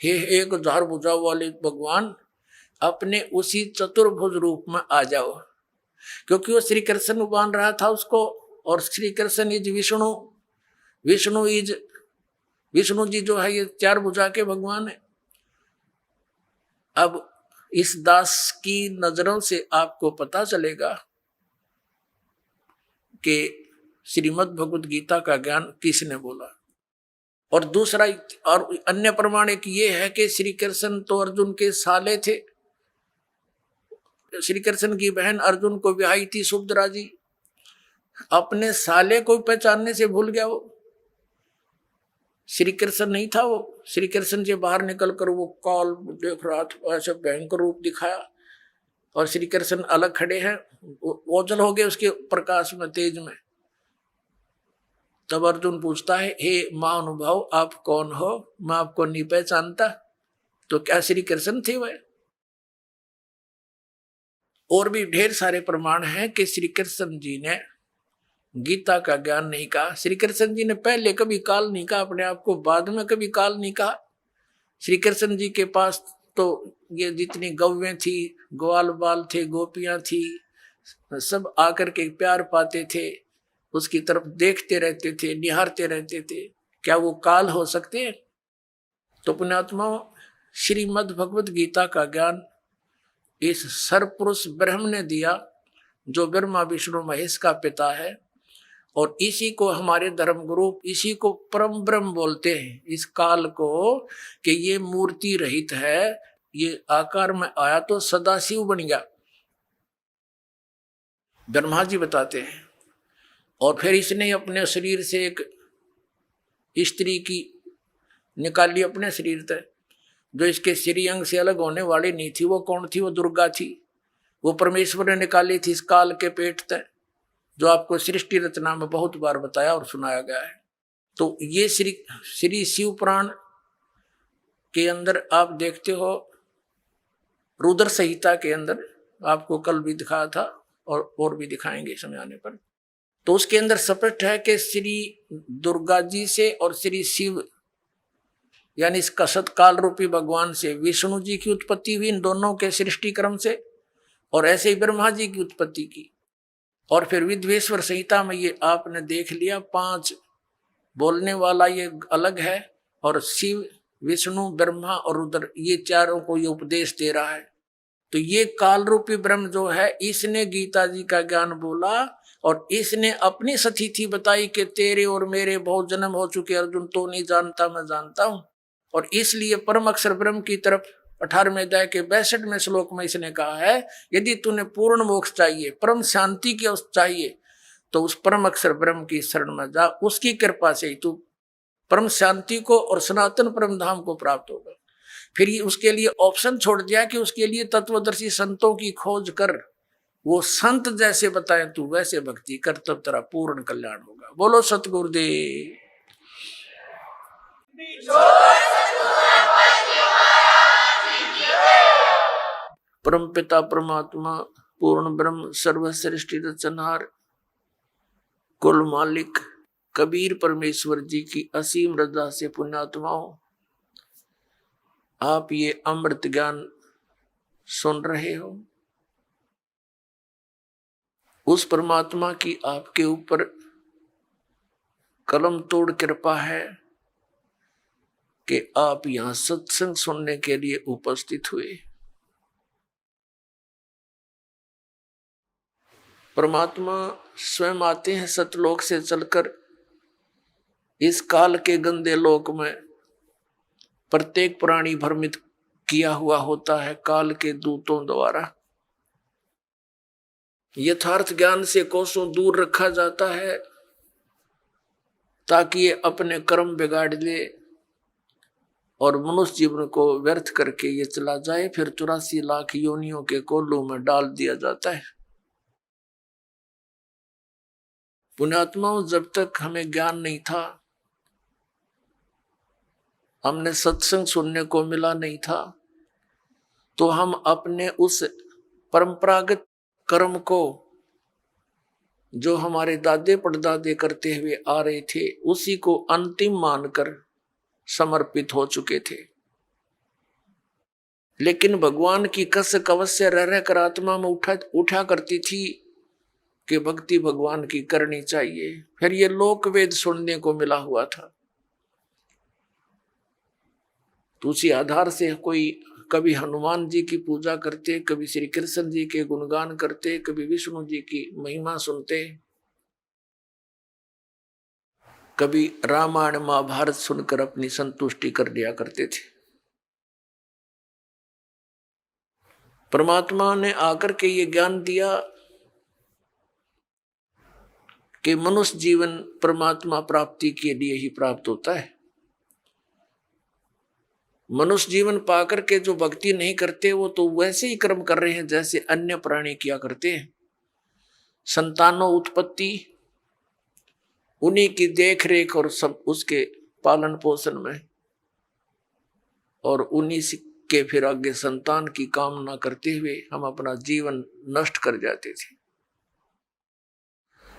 हे 1000 भुजा वाले भगवान, अपने उसी चतुर्भुज रूप में आ जाओ। क्योंकि वो श्री कृष्ण मान रहा था उसको, और श्री कृष्ण इज विष्णु, विष्णु जी जो है ये 4 भुजा के भगवान है। अब इस दास की नजरों से आपको पता चलेगा कि श्रीमद् भगवद गीता का ज्ञान किसने बोला। और दूसरा और अन्य प्रमाण एक ये है कि श्री कृष्ण तो अर्जुन के साले थे। श्री कृष्ण की बहन अर्जुन को ब्याही थी सुभद्रा जी, अपने साले को पहचानने से भूल गया वो। श्री कृष्ण नहीं था वो। श्री कृष्ण से बाहर निकल कर वो काल देख रहा था, ऐसे भयंकर रूप दिखाया, और श्री कृष्ण अलग खड़े हैं, ओझल हो गए उसके प्रकाश में, तेज में। तब अर्जुन पूछता है, हे महानुभाव आप कौन हो, मैं आपको नहीं पहचानता। तो क्या श्री कृष्ण थे वह? और भी ढेर सारे प्रमाण हैं कि श्री कृष्ण जी ने गीता का ज्ञान नहीं कहा। श्री कृष्ण जी ने पहले कभी काल नहीं कहा अपने आप को, बाद में कभी काल नहीं कहा। श्री कृष्ण जी के पास तो ये जितनी गौवें थी, ग्वाल बाल थे, गोपियां थी, सब आकर के प्यार पाते थे, उसकी तरफ देखते रहते थे, निहारते रहते थे। क्या वो काल हो सकते हैं? तो पुण्यात्मा, श्रीमद् भगवद गीता का ज्ञान इस सरपुरुष ब्रह्म ने दिया, जो ब्रह्मा विष्णु महेश का पिता है। और इसी को हमारे धर्म गुरु, इसी को परम ब्रह्म बोलते हैं, इस काल को, कि ये मूर्ति रहित है, ये आकार में आया तो सदाशिव बन गया, ब्रह्मा जी बताते हैं। और फिर इसने अपने शरीर से एक स्त्री की निकाली अपने शरीर से, जो इसके श्री अंग से अलग होने वाली नहीं थी। वो कौन थी? वो दुर्गा थी। वो परमेश्वर ने निकाली थी इस काल के पेट से, जो आपको सृष्टि रचना में बहुत बार बताया और सुनाया गया है। तो ये श्री शिव पुराण के अंदर आप देखते हो, रुद्र संहिता के अंदर आपको कल भी दिखाया था और भी दिखाएंगे समय आने पर। तो उसके अंदर स्पष्ट है कि श्री दुर्गा जी से और श्री शिव यानी इस कसत काल रूपी भगवान से विष्णु जी की उत्पत्ति हुई, इन दोनों के सृष्टि क्रम से, और ऐसे ही ब्रह्मा जी की उत्पत्ति की। और फिर विद्वेश्वर संहिता में ये आपने देख लिया, 5 बोलने वाला ये अलग है, और शिव, विष्णु, ब्रह्मा और रुद्र, ये चारों को ये उपदेश दे रहा है। तो ये काल रूपी ब्रह्म जो है, इसने गीता जी का ज्ञान बोला, और इसने अपनी सतिथि बताई कि तेरे और मेरे बहुत जन्म हो चुके अर्जुन, तो नहीं जानता, मैं जानता हूं। और इसलिए परम अक्षर ब्रह्म की तरफ 18वें अध्याय के 62वें श्लोक में इसने कहा है, यदि तूने पूर्ण मोक्ष चाहिए, परम शांति की चाहिए, तो उस परम अक्षर ब्रह्म की शरण में जा, उसकी कृपा से ही तू परम शांति को और सनातन परम धाम को प्राप्त होगा। फिर उसके लिए ऑप्शन छोड़ दिया कि उसके लिए तत्वदर्शी संतों की खोज कर, वो संत जैसे बताएं तू वैसे भक्ति कर, तब तेरा पूर्ण कल्याण होगा। बोलो सतगुरुदेव। परम पिता परमात्मा पूर्ण ब्रह्म सर्वश्रेष्ठ रचनहार कुल मालिक कबीर परमेश्वर जी की असीम रजा से पुण्यात्माओं, आप ये अमृत ज्ञान सुन रहे हो। उस परमात्मा की आपके ऊपर कलम तोड़ कृपा है कि आप यहां सत्संग सुनने के लिए उपस्थित हुए। परमात्मा स्वयं आते हैं सतलोक से चलकर इस काल के गंदे लोक में प्रत्येक प्राणी भ्रमित किया हुआ होता है काल के दूतों द्वारा। यथार्थ ज्ञान से कोसों दूर रखा जाता है ताकि ये अपने कर्म बिगाड़ ले और मनुष्य जीवन को व्यर्थ करके ये चला जाए, फिर 84 लाख योनियों के कोल्हू में डाल दिया जाता है। पुण्यात्माओं, जब तक हमें ज्ञान नहीं था, हमने सत्संग सुनने को मिला नहीं था, तो हम अपने उस परंपरागत कर्म को जो हमारे दादे परदादे करते हुए आ रहे थे उसी को अंतिम मानकर समर्पित हो चुके थे। लेकिन भगवान की कसक अवश्य रह रहकर आत्मा में उठा करती थी कि भक्ति भगवान की करनी चाहिए। फिर ये लोक वेद सुनने को मिला हुआ था। तो उसी आधार से कोई कभी हनुमान जी की पूजा करते, कभी श्री कृष्ण जी के गुणगान करते, कभी विष्णु जी की महिमा सुनते, कभी रामायण महाभारत सुनकर अपनी संतुष्टि कर लिया करते थे। परमात्मा ने आकर के ये ज्ञान दिया कि मनुष्य जीवन परमात्मा प्राप्ति के लिए ही प्राप्त होता है। मनुष्य जीवन पाकर के जो भक्ति नहीं करते वो तो वैसे ही कर्म कर रहे हैं जैसे अन्य प्राणी किया करते हैं। संतानों उत्पत्ति, उन्हीं की देख रेख और सब उसके पालन पोषण में, और उन्हीं के फिर आगे संतान की कामना करते हुए हम अपना जीवन नष्ट कर जाते थे।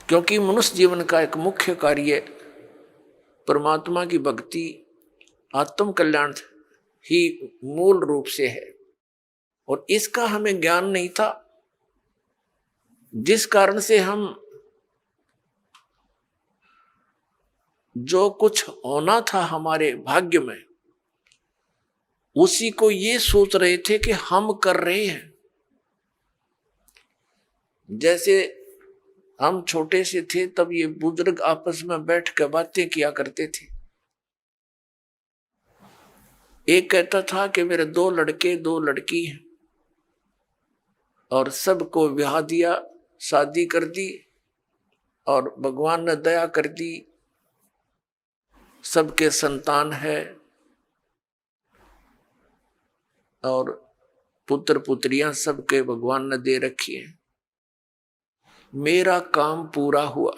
क्योंकि मनुष्य जीवन का एक मुख्य कार्य परमात्मा की भक्ति, आत्म कल्याण ही मूल रूप से है, और इसका हमें ज्ञान नहीं था, जिस कारण से हम जो कुछ होना था हमारे भाग्य में उसी को ये सोच रहे थे कि हम कर रहे हैं। जैसे हम छोटे से थे तब ये बुजुर्ग आपस में बैठ कर बातें किया करते थे। एक कहता था कि मेरे 2 लड़के 2 लड़की हैं, और सबको ब्याह दिया, शादी कर दी, और भगवान ने दया कर दी, सबके संतान है और पुत्र पुत्रियां सबके भगवान ने दे रखी हैं। मेरा काम पूरा हुआ।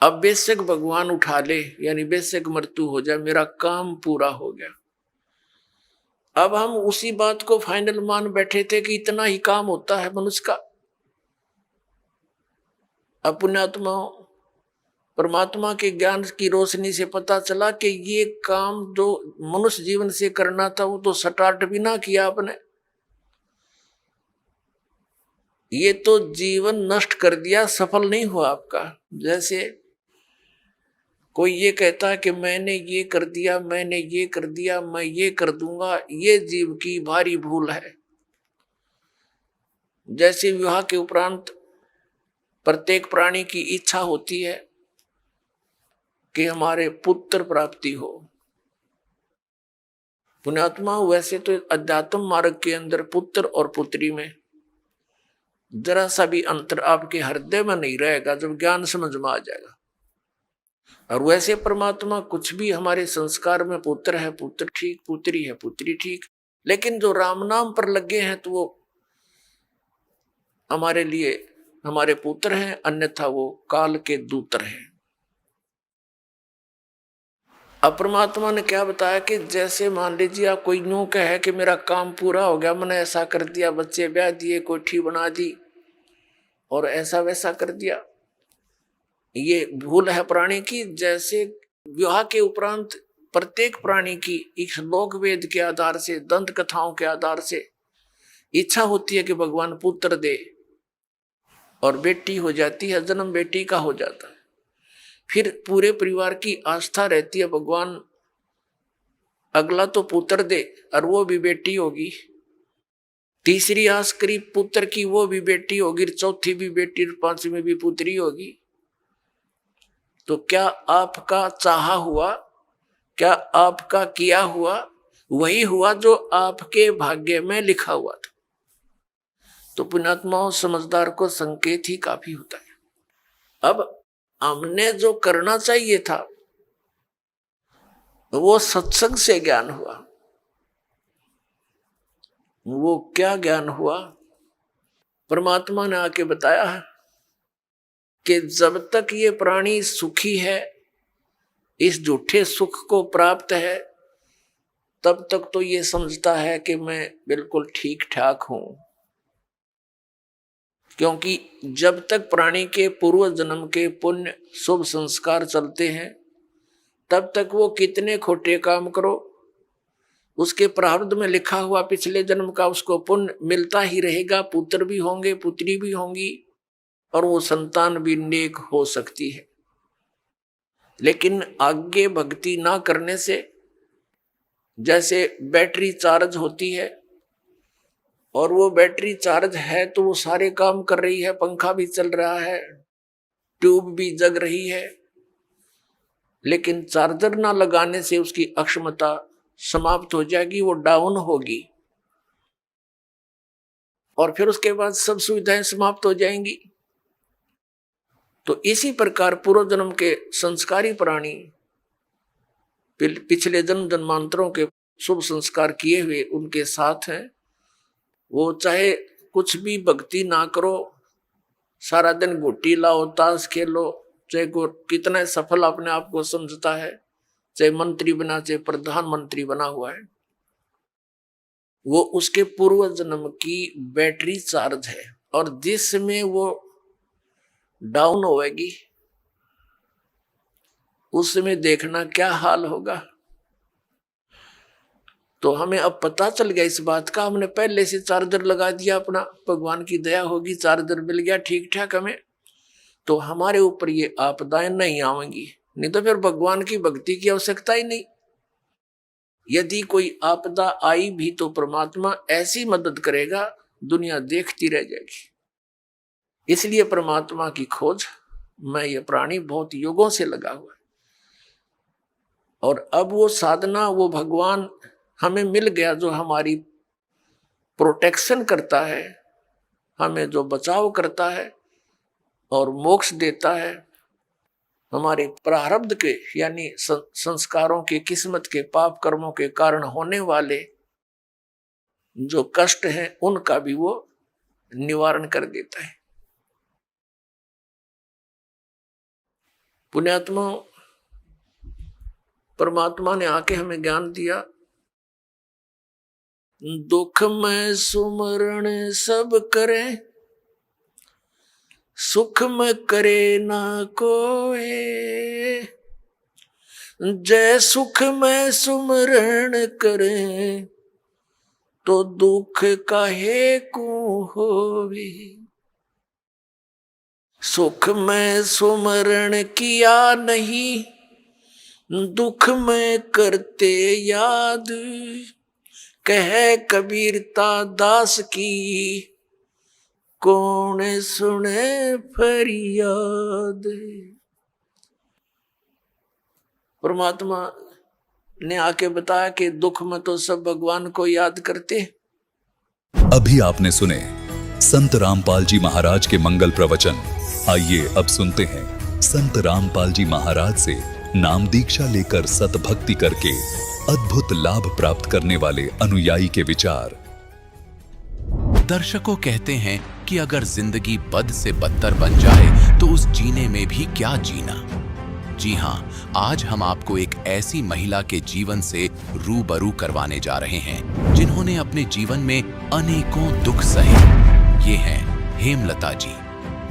अब बेशक भगवान उठा ले, यानी बेशक मृत्यु हो जाए, मेरा काम पूरा हो गया। अब हम उसी बात को फाइनल मान बैठे थे कि इतना ही काम होता है मनुष्य का। अब पुण्यात्मा परमात्मा के ज्ञान की रोशनी से पता चला कि ये काम जो मनुष्य जीवन से करना था वो तो स्टार्ट भी ना किया आपने, ये तो जीवन नष्ट कर दिया, सफल नहीं हुआ आपका। जैसे कोई ये कहता है कि मैंने ये कर दिया, मैंने ये कर दिया, मैं ये कर दूंगा, ये जीव की भारी भूल है। जैसे विवाह के उपरांत प्रत्येक प्राणी की इच्छा होती है कि हमारे पुत्र प्राप्ति हो। पुण्यात्मा, वैसे तो अध्यात्म मार्ग के अंदर पुत्र और पुत्री में जरा सा भी अंतर आपके हृदय में नहीं रहेगा जब ज्ञान समझ में आ जाएगा। और वैसे परमात्मा कुछ भी हमारे संस्कार में पुत्र है पुत्र ठीक, पुत्री है पुत्री ठीक, लेकिन जो राम नाम पर लगे हैं तो वो हमारे लिए हमारे पुत्र हैं, अन्यथा वो काल के दूतर हैं। अब परमात्मा ने क्या बताया कि जैसे मान लीजिए आप कोई यूं कहे कि मेरा काम पूरा हो गया, मैंने ऐसा कर दिया, बच्चे ब्याह दिए, कोठी बना दी और ऐसा वैसा कर दिया, ये भूल है प्राणी की। जैसे विवाह के उपरांत प्रत्येक प्राणी की इस लोक वेद के आधार से, दंत कथाओं के आधार से इच्छा होती है कि भगवान पुत्र दे, और बेटी हो जाती है, जन्म बेटी का हो जाता है। फिर पूरे परिवार की आस्था रहती है भगवान अगला तो पुत्र दे, और वो भी बेटी होगी। तीसरी आस करी पुत्र की, वो भी बेटी होगी, चौथी भी बेटी, 5वीं भी पुत्री होगी। तो क्या आपका चाहा हुआ क्या आपका किया हुआ वही हुआ जो आपके भाग्य में लिखा हुआ था। तो पुण्यात्माओं, समझदार को संकेत ही काफी होता है। अब हमने जो करना चाहिए था वो सत्संग से ज्ञान हुआ। वो क्या ज्ञान हुआ? परमात्मा ने आके बताया कि जब तक ये प्राणी सुखी है, इस झूठे सुख को प्राप्त है, तब तक तो ये समझता है कि मैं बिल्कुल ठीक ठाक हूं। क्योंकि जब तक प्राणी के पूर्व जन्म के पुण्य शुभ संस्कार चलते हैं, तब तक वो कितने खोटे काम करो, उसके प्रारब्ध में लिखा हुआ पिछले जन्म का उसको पुण्य मिलता ही रहेगा। पुत्र भी होंगे, पुत्री भी होंगी, और वो संतान भी नेक हो सकती है। लेकिन आगे भक्ति ना करने से, जैसे बैटरी चार्ज होती है, और वो बैटरी चार्ज है तो वो सारे काम कर रही है, पंखा भी चल रहा है, ट्यूब भी जग रही है, लेकिन चार्जर ना लगाने से उसकी अक्षमता समाप्त हो जाएगी, वो डाउन होगी, और फिर उसके बाद सब सुविधाएं समाप्त हो जाएंगी। तो इसी प्रकार पूर्व जन्म के संस्कारी प्राणी पिछले जन्म जन्मांतरों के शुभ संस्कार किए हुए उनके साथ हैं। वो चाहे कुछ भी भक्ति ना करो, सारा दिन गुट्टी लाओ, ताश खेलो, चाहे कितना सफल अपने आप को समझता है, चाहे मंत्री बना, चाहे प्रधानमंत्री बना हुआ है, वो उसके पूर्व जन्म की बैटरी चार्ज है। और जिसमें वो डाउन होएगी, उस समय देखना क्या हाल होगा। तो हमें अब पता चल गया इस बात का, हमने पहले से चार्जर लगा दिया अपना, भगवान की दया होगी, चार्जर मिल गया ठीक ठाक हमें, तो हमारे ऊपर ये आपदाएं नहीं आवेंगी। नहीं तो फिर भगवान की भक्ति की आवश्यकता ही नहीं। यदि कोई आपदा आई भी तो परमात्मा ऐसी मदद करेगा, दुनिया देखती रह जाएगी। इसलिए परमात्मा की खोज में ये प्राणी बहुत युगों से लगा हुआ है। और अब वो साधना, वो भगवान हमें मिल गया जो हमारी प्रोटेक्शन करता है, हमें जो बचाव करता है और मोक्ष देता है। हमारे प्रारब्ध के यानी संस्कारों के, किस्मत के, पाप कर्मों के कारण होने वाले जो कष्ट हैं, उनका भी वो निवारण कर देता है। पुण्यात्मा, परमात्मा ने आके हमें ज्ञान दिया, दुख में सुमरण सब करे, सुख में करे ना कोई, जय सुख में सुमरण करे, तो दुख काहे को होवे। सुख में सुमरण किया नहीं, दुख में करते याद, कह कबीरता दास की, कौन सुने फरियाद। परमात्मा ने आके बताया कि दुख में तो सब भगवान को याद करते।
अभी आपने सुने संत रामपाल जी महाराज के मंगल प्रवचन। आइए अब सुनते हैं संत रामपाल जी महाराज से नाम दीक्षा लेकर सतभक्ति करके अद्भुत लाभ प्राप्त करने वाले अनुयायी के विचार।
दर्शकों कहते हैं कि अगर जिंदगी बद से बदतर बन जाए तो उस जीने में भी क्या जीना। जी हाँ, आज हम आपको एक ऐसी महिला के जीवन से रूबरू करवाने जा रहे हैं जिन्होंने अपने जीवन में अनेकों दुख सहे। ये हैं हेमलता जी,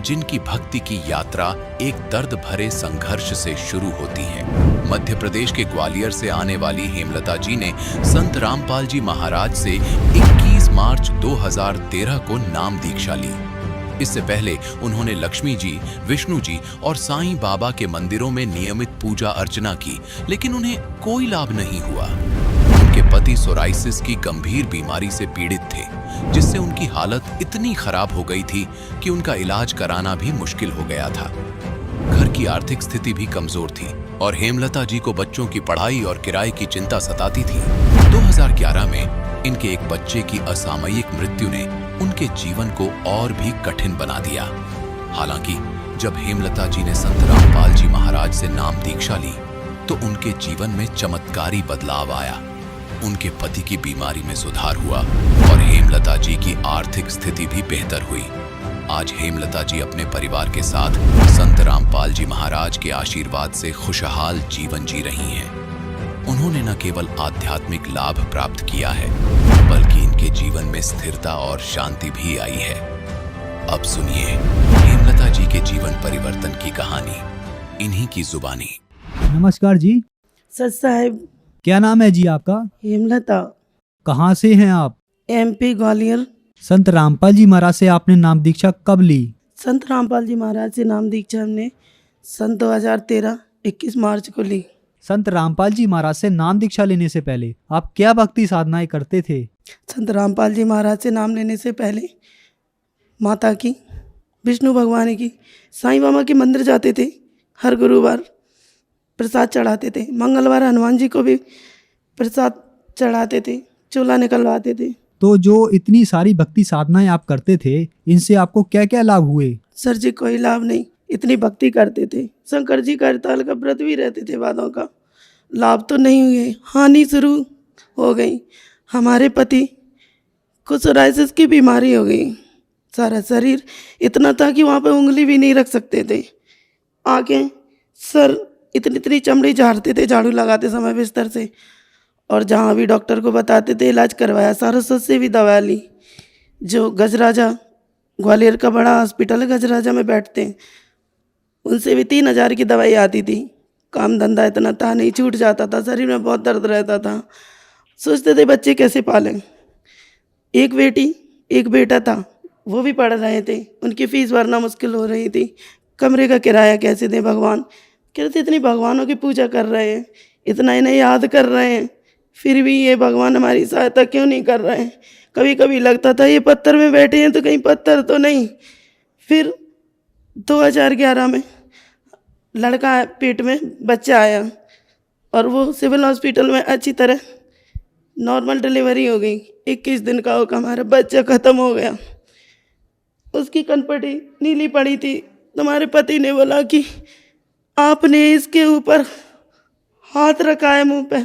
जिनकी भक्ति की यात्रा एक दर्द भरे संघर्ष से शुरू होती है। मध्य प्रदेश के ग्वालियर से आने वाली हेमलता जी ने संत रामपाल जी महाराज से 21 मार्च 2013 को नाम दीक्षा ली। इससे पहले उन्होंने लक्ष्मी जी, विष्णु जी और साईं बाबा के मंदिरों में नियमित पूजा अर्चना की, लेकिन उन्हें कोई लाभ नहीं हुआ। उनके पति सोराइसिस की गंभीर बीमारी से पीड़ित थे, जिससे उनकी हालत इतनी खराब हो गई थी कि उनका इलाज कराना भी मुश्किल हो गया था। घर उनकी आर्थिक स्थिति भी कमजोर थी और हेमलता जी को बच्चों की पढ़ाई और किराए की चिंता सताती थी। 2011 में इनके एक बच्चे की असामयिक मृत्यु ने उनके जीवन को और भी कठिन बना दिया। हालांकि जब हेमलता जी ने संत रामपाल जी महाराज से नाम दीक्षा ली तो उनके जीवन में चमत्कारी बदलाव आया। उनके पति की बीमारी में सुधार हुआ और हेमलता जी की आर्थिक स्थिति भी बेहतर हुई। आज हेमलता जी अपने परिवार के साथ संत रामपाल जी महाराज के आशीर्वाद से खुशहाल जीवन जी रही हैं। उन्होंने न केवल आध्यात्मिक लाभ प्राप्त किया है बल्कि इनके जीवन में स्थिरता और शांति भी आई है। अब सुनिए हेमलता जी के जीवन परिवर्तन की कहानी इन्हीं की जुबानी।
नमस्कार जी।
सच साहेब।
क्या नाम है जी आपका?
हेमलता।
कहाँ से हैं आप?
MP ग्वालियर।
संत रामपाल जी महाराज से आपने नाम दीक्षा कब ली?
संत रामपाल जी महाराज से नाम दीक्षा हमने सन 2013 21 मार्च को ली।
संत रामपाल जी महाराज से नाम दीक्षा लेने से पहले आप क्या भक्ति साधनाएं करते थे?
संत रामपाल जी महाराज से नाम लेने से पहले माता की, विष्णु भगवान की, साईं बाबा के मंदिर जाते थे। हर गुरुवार प्रसाद चढ़ाते थे। मंगलवार हनुमान जी को भी प्रसाद चढ़ाते थे, चूल्हा निकलवाते थे।
तो जो इतनी सारी भक्ति साधनाएं आप करते थे, इनसे आपको क्या क्या लाभ हुए?
सर जी कोई लाभ नहीं, इतनी भक्ति करते थे। शंकर जी का हड़ताल का व्रत भी रहते थे वादों का। लाभ तो नहीं हुए, हानि शुरू हो गई। हमारे पति को सोराइसिस की बीमारी हो गई। सारा शरीर इतना था कि वहाँ पे उंगली भी नहीं रख सकते थे। आंखें, सर, इतनी इतनी चमड़ी झाड़ते थे झाड़ू लगाते समय बिस्तर से। और जहाँ भी डॉक्टर को बताते थे इलाज करवाया, सारस्वत से भी दवा ली। जो गजराजा, ग्वालियर का बड़ा हॉस्पिटल है, गजराजा में बैठते हैं, उनसे भी 3000 की दवाई आती थी। काम धंधा इतना था नहीं, छूट जाता था, शरीर में बहुत दर्द रहता था। सोचते थे बच्चे कैसे पालें। एक बेटी एक बेटा था, वो भी पढ़ रहे थे, उनकी फीस भरना मुश्किल हो रही थी। कमरे का किराया कैसे दें भगवान। कहते इतनी भगवानों की पूजा कर रहे हैं, इतना इन्हें याद कर रहे हैं, फिर भी ये भगवान हमारी सहायता क्यों नहीं कर रहे हैं। कभी कभी लगता था ये पत्थर में बैठे हैं तो कहीं पत्थर तो नहीं। फिर 2011 में लड़का पेट में बच्चा आया और वो सिविल हॉस्पिटल में अच्छी तरह नॉर्मल डिलीवरी हो गई। 21 दिन का होकर हमारा बच्चा ख़त्म हो गया। उसकी कनपटी नीली पड़ी थी। तुम्हारे पति ने बोला कि आपने इसके ऊपर हाथ रखा है मुंह पे,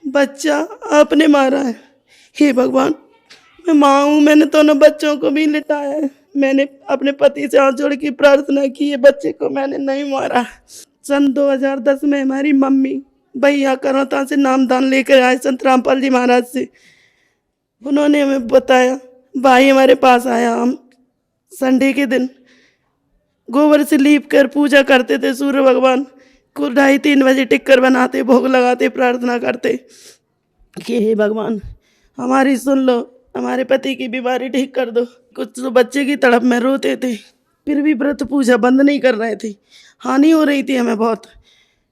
बच्चा आपने मारा है। हे भगवान, मैं माँ हूँ, मैंने दोनों बच्चों को भी लिटाया है। मैंने अपने पति से हाथ जोड़ के प्रार्थना की है, बच्चे को मैंने नहीं मारा। सन 2010 में हमारी मम्मी भैया करौता से नामदान लेकर आए संत रामपाल जी महाराज से। उन्होंने हमें बताया, भाई हमारे पास आया। हम संडे के दिन गोबर से लीप कर पूजा करते थे। सूर्य भगवान को 2:30-3 बजे टिक्कर बनाते, भोग लगाते, प्रार्थना करते कि हे भगवान हमारी सुन लो, हमारे पति की बीमारी ठीक कर दो। कुछ तो बच्चे की तड़प में रोते थे, फिर भी व्रत पूजा बंद नहीं कर रहे थे। हानि हो रही थी हमें बहुत।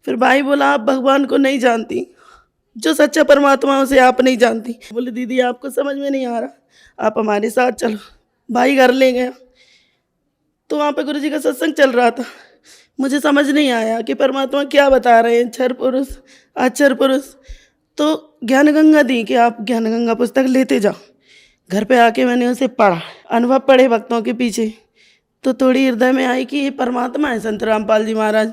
फिर भाई बोला आप भगवान को नहीं जानती, जो सच्चा परमात्मा है उसे आप नहीं जानती। बोले दीदी आपको समझ में नहीं आ रहा, आप हमारे साथ चलो। भाई घर ले गया तो वहाँ पे गुरुजी का सत्संग चल रहा था। मुझे समझ नहीं आया कि परमात्मा क्या बता रहे हैं, क्षर पुरुष अक्षर पुरुष। तो ज्ञान गंगा दी कि आप ज्ञान गंगा पुस्तक लेते जाओ। घर पे आके मैंने उसे पढ़ा, अनुभव पढ़े भक्तों के पीछे, तो थोड़ी हृदय में आई कि ये परमात्मा है संत रामपाल जी महाराज।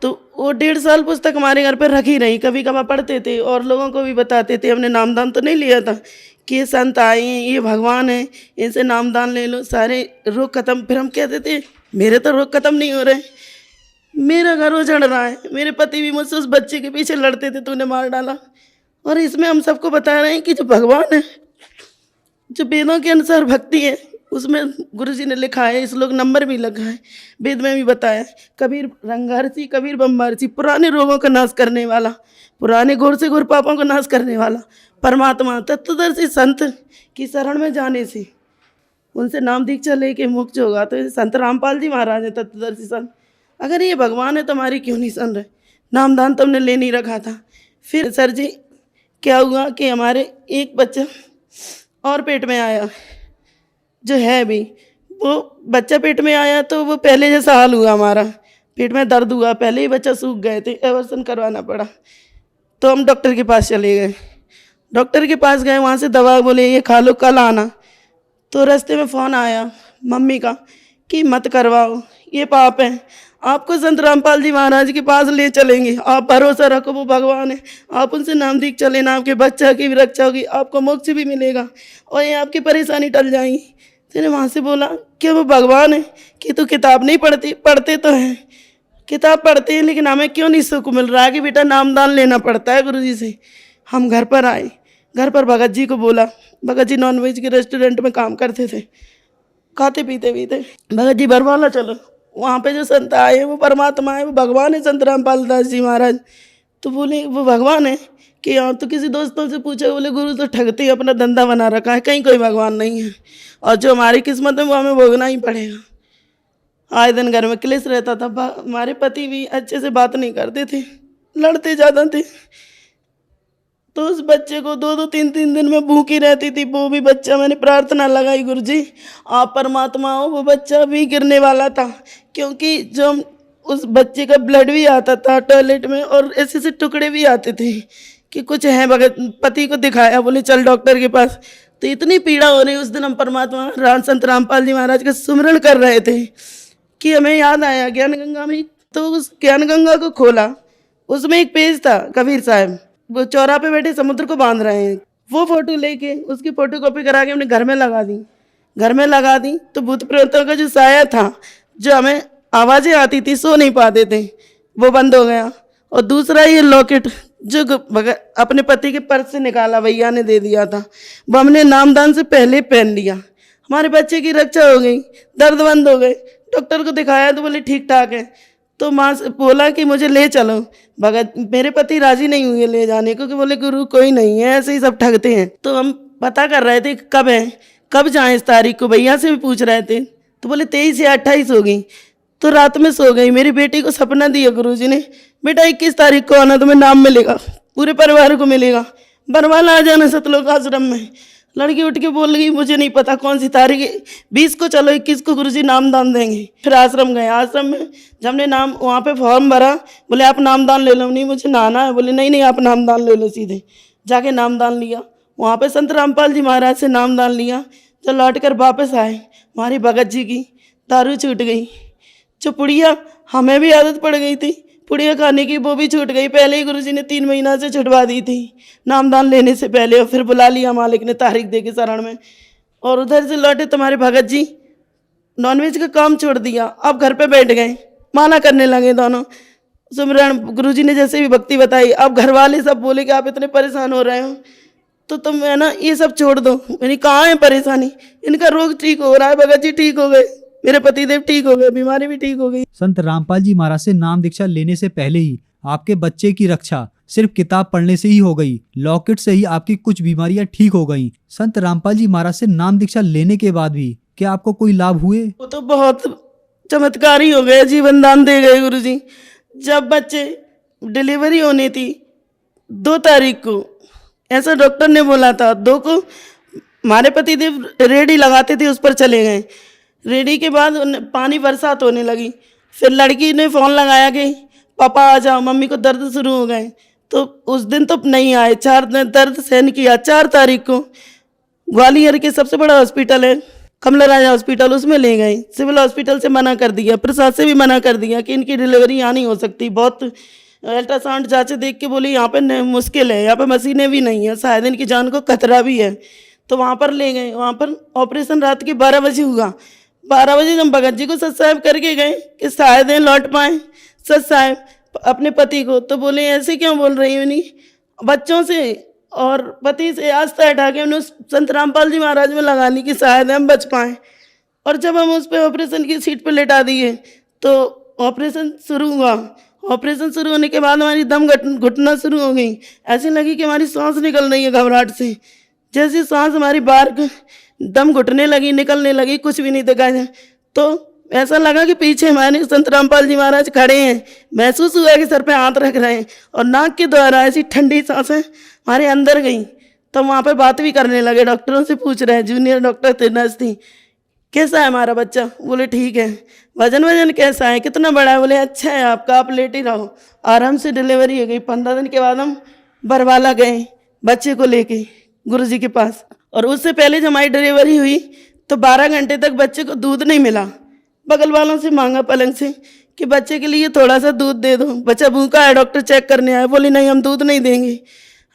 तो वो 1.5 साल पुस्तक हमारे घर पर रखी रही। कभी कभार पढ़ते थे और लोगों को भी बताते थे। हमने नामदान तो नहीं लिया था कि ये संत आए हैं, ये भगवान है, इनसे नामदान ले लो, सारे रोग खत्म। फिर हम कहते थे मेरे तो रोग खत्म नहीं हो रहे, मेरा घर उजड़ रहा है। मेरे पति भी मुझसे उस बच्चे के पीछे लड़ते थे, तूने मार डाला। और इसमें हम सबको बता रहे हैं कि जो भगवान है, जो वेदों के अनुसार भक्ति है, उसमें गुरुजी ने लिखा है, इस लोग नंबर भी लगा है, वेद में भी बताया। कबीर रंगारसी, कबीर बम्बारसी, पुराने रोगों का नाश करने वाला, पुराने घोर से घोर पापों का नाश करने वाला परमात्मा तत्वदर्शी संत की शरण में जाने से उनसे नाम दीक्षा लेके मुक्त होगा। तो ये संत रामपाल जी महाराज है तत्वदर्शी संत। अगर ये भगवान है तो हमारी क्यों नहीं सुन रहे। नामदान तो हमने ले नहीं रखा था। फिर सर जी क्या हुआ कि हमारे एक बच्चा और पेट में आया, जो है भी वो बच्चा पेट में आया तो वो पहले जैसा हाल हुआ हमारा। पेट में दर्द हुआ, पहले ही बच्चा सूख गए थे, एवर्सन करवाना पड़ा। तो हम डॉक्टर के पास चले गए, डॉक्टर के पास गए, वहाँ से दवा बोले ये खा लो कल आना। तो रास्ते में फ़ोन आया मम्मी का कि मत करवाओ, ये पाप है, आपको संत रामपाल जी महाराज के पास ले चलेंगे, आप भरोसा रखो, वो भगवान है, आप उनसे नाम दीख चले ना, आपके बच्चा की भी रक्षा होगी, आपको मोक्ष भी मिलेगा और ये आपकी परेशानी टल जाएगी। मैंने वहाँ से बोला क्या वो भगवान है कि तू किताब नहीं पढ़ती? पढ़ते तो हैं, किताब पढ़ते हैं, लेकिन हमें क्यों नहीं सुख मिल रहा है कि बेटा नामदान लेना पड़ता है गुरुजी से। हम घर पर आए, घर पर भगत जी को बोला, भगत जी नॉनवेज के रेस्टोरेंट में काम करते थे, खाते पीते पीते भगत जी बरवाला चलो, वहाँ पे जो संत आए हैं वो परमात्मा है, वो भगवान है संत रामपाल दास जी महाराज। तो बोले वो भगवान है कि हाँ। तो किसी दोस्तों से पूछा, बोले गुरु तो ठगते ही अपना धंधा बना रखा है, कहीं कोई भगवान नहीं है, और जो हमारी किस्मत है वो हमें भोगना ही पड़ेगा। आए दिन घर में क्लेश रहता था, हमारे पति भी अच्छे से बात नहीं करते थे, लड़ते ज़्यादा थे। तो उस बच्चे को 2-2 3-3 दिन में भूखी रहती थी, वो भी बच्चा, मैंने प्रार्थना लगाई गुरुजी आप परमात्मा हो, वो बच्चा भी गिरने वाला था, क्योंकि जो उस बच्चे का ब्लड भी आता था टॉयलेट में और ऐसे से टुकड़े भी आते थे कि कुछ है। भगत पति को दिखाया, बोले चल डॉक्टर के पास। तो इतनी पीड़ा हो रही, उस दिन हम परमात्मा संत रामपाल जी महाराज का सुमिरन कर रहे थे कि हमें याद आया ज्ञान गंगा में। तो उस ज्ञान गंगा को खोला, उसमें एक पेज था, कबीर साहब वो चौरा पे बैठे समुद्र को बांध रहे हैं, वो फोटो लेके उसकी फोटोकॉपी करा के हमने घर में लगा दी। घर में लगा दी तो भूत प्रेतों का जो साया था, जो हमें आवाज़ें आती थी, सो नहीं पाते थे, वो बंद हो गया। और दूसरा ये लॉकेट जो अपने पति के पर्स से निकाला, भैया ने दे दिया था, वो हमने नामदान से पहले पहन लिया। हमारे बच्चे की रक्षा हो गई, दर्द बंद हो गए। डॉक्टर को दिखाया तो बोले ठीक ठाक है। तो माँ से बोला कि मुझे ले चलो, भगत मेरे पति राजी नहीं हुए ले जाने को, कि बोले गुरु कोई नहीं है, ऐसे ही सब ठगते हैं। तो हम पता कर रहे थे कब है, कब जाएं इस तारीख को, भैया से भी पूछ रहे थे। तो बोले 23 या 28 हो गई। तो रात में सो गई। मेरी बेटी को सपना दिया गुरुजी ने, बेटा 21 तारीख को आना, तुम्हें नाम मिलेगा, पूरे परिवार को मिलेगा, बरवाला आ जाना सतलोक आश्रम में। लड़की उठ के बोल गई मुझे नहीं पता कौन सी तारीख है, 20 को चलो, 21 को गुरुजी नामदान देंगे। फिर आश्रम गए। आश्रम में जब हमने नाम वहाँ पे फॉर्म भरा, बोले आप नामदान ले लो। नहीं मुझे नहाना है। बोले नहीं नहीं आप नामदान ले लो। सीधे जाके नामदान लिया, वहाँ पे संत रामपाल जी महाराज से नामदान लिया। जब लौट कर वापस आए, हमारी भगत जी की दारू छूट गई। जो पुड़िया हमें भी आदत पड़ गई थी पुड़िया खाने की, वो भी छूट गई। पहले ही गुरुजी ने 3 महीना से छुटवा दी थी नामदान लेने से पहले, और फिर बुला लिया मालिक ने तारीख दे के शरण में। और उधर से लौटे तुम्हारे भगत जी नॉनवेज का काम छोड़ दिया, अब घर पे बैठ गए, माना करने लगे दोनों। सुमिरन गुरुजी ने जैसे भी भक्ति बताई, अब घर वाले सब बोले कि आप इतने परेशान हो रहे हो तो तुम है ना ये सब छोड़ दो। मैंने कहाँ है परेशानी, इनका रोग ठीक हो रहा है, भगत जी ठीक हो गए, मेरे पतिदेव ठीक हो गए, बीमारी भी ठीक हो गई।
संत रामपाल जी महाराज से नाम दीक्षा लेने से पहले ही आपके बच्चे की रक्षा सिर्फ किताब पढ़ने से ही हो गई, लॉकेट से ही आपकी कुछ बीमारियां ठीक हो गईं। संत रामपाल जी महाराज से नाम दीक्षा लेने के बाद भी क्या आपको कोई लाभ हुए?
वो तो बहुत चमत्कार ही हो गया, जीवन दान दे गए गुरुजी। जब बच्चे डिलीवरी होनी थी 2 तारीख को, ऐसा डॉक्टर ने बोला था, 2 को हमारे पतिदेव रेडी लगाते थे, उस पर चले गए। रेडी के बाद पानी बरसात होने लगी, फिर लड़की ने फ़ोन लगाया कि पापा आ जाओ, मम्मी को दर्द शुरू हो गए। तो उस दिन तो नहीं आए, 4 दिन दर्द सहन किया। 4 तारीख को ग्वालियर के सबसे बड़ा हॉस्पिटल है कमला राजा हॉस्पिटल, उसमें ले गए। सिविल हॉस्पिटल से मना कर दिया, प्रसाद से भी मना कर दिया कि इनकी डिलीवरी यहाँ नहीं हो सकती। बहुत अल्ट्रासाउंड जांचे देख के बोली यहाँ पे मुश्किल है, यहाँ पे मशीनें भी नहीं है, शायद इनकी जान को खतरा भी है। तो वहाँ पर ले गए। वहाँ पर ऑपरेशन रात के 12 बजे हुआ। 12 बजे हम भगत जी को सत साहब करके गए कि शायद लौट पाए सत साहब अपने पति को। तो बोले ऐसे क्यों बोल रही हो, नहीं बच्चों से और पति से आस्था हटा के हमने संत रामपाल जी महाराज में लगा ली कि शायद हम बच पाएँ। और जब हम उस पर ऑपरेशन की सीट पर लेटा दिए तो ऑपरेशन शुरू हुआ। ऑपरेशन शुरू होने के बाद हमारी दम घुटना शुरू हो गई। ऐसी लगी कि हमारी सांस निकल रही है घबराहट से। जैसी सांस हमारी बाहर दम घुटने लगी, निकलने लगी, कुछ भी नहीं दिखा जाए। तो ऐसा लगा कि पीछे हमारे संत रामपाल जी महाराज खड़े हैं। महसूस हुआ कि सर पे हाथ रख रहे हैं और नाक के द्वारा ऐसी ठंडी सांसें हमारे अंदर गई। तो वहाँ पर बात भी करने लगे, डॉक्टरों से पूछ रहे हैं, जूनियर डॉक्टर थे, नर्स थी कैसा है हमारा बच्चा? बोले ठीक है। वजन वजन कैसा है, कितना बड़ा है? बोले अच्छा है आपका, आप लेटे रहो। आराम से डिलीवरी हो गई। 15 दिन के बाद हम बरवाला गए बच्चे को लेके गुरुजी के पास। और उससे पहले जब हमारी डिलीवरी हुई तो 12 घंटे तक बच्चे को दूध नहीं मिला। बगल वालों से मांगा पलंग से कि बच्चे के लिए थोड़ा सा दूध दे दो, बच्चा भूखा है, डॉक्टर चेक करने आए। बोले नहीं, हम दूध नहीं देंगे।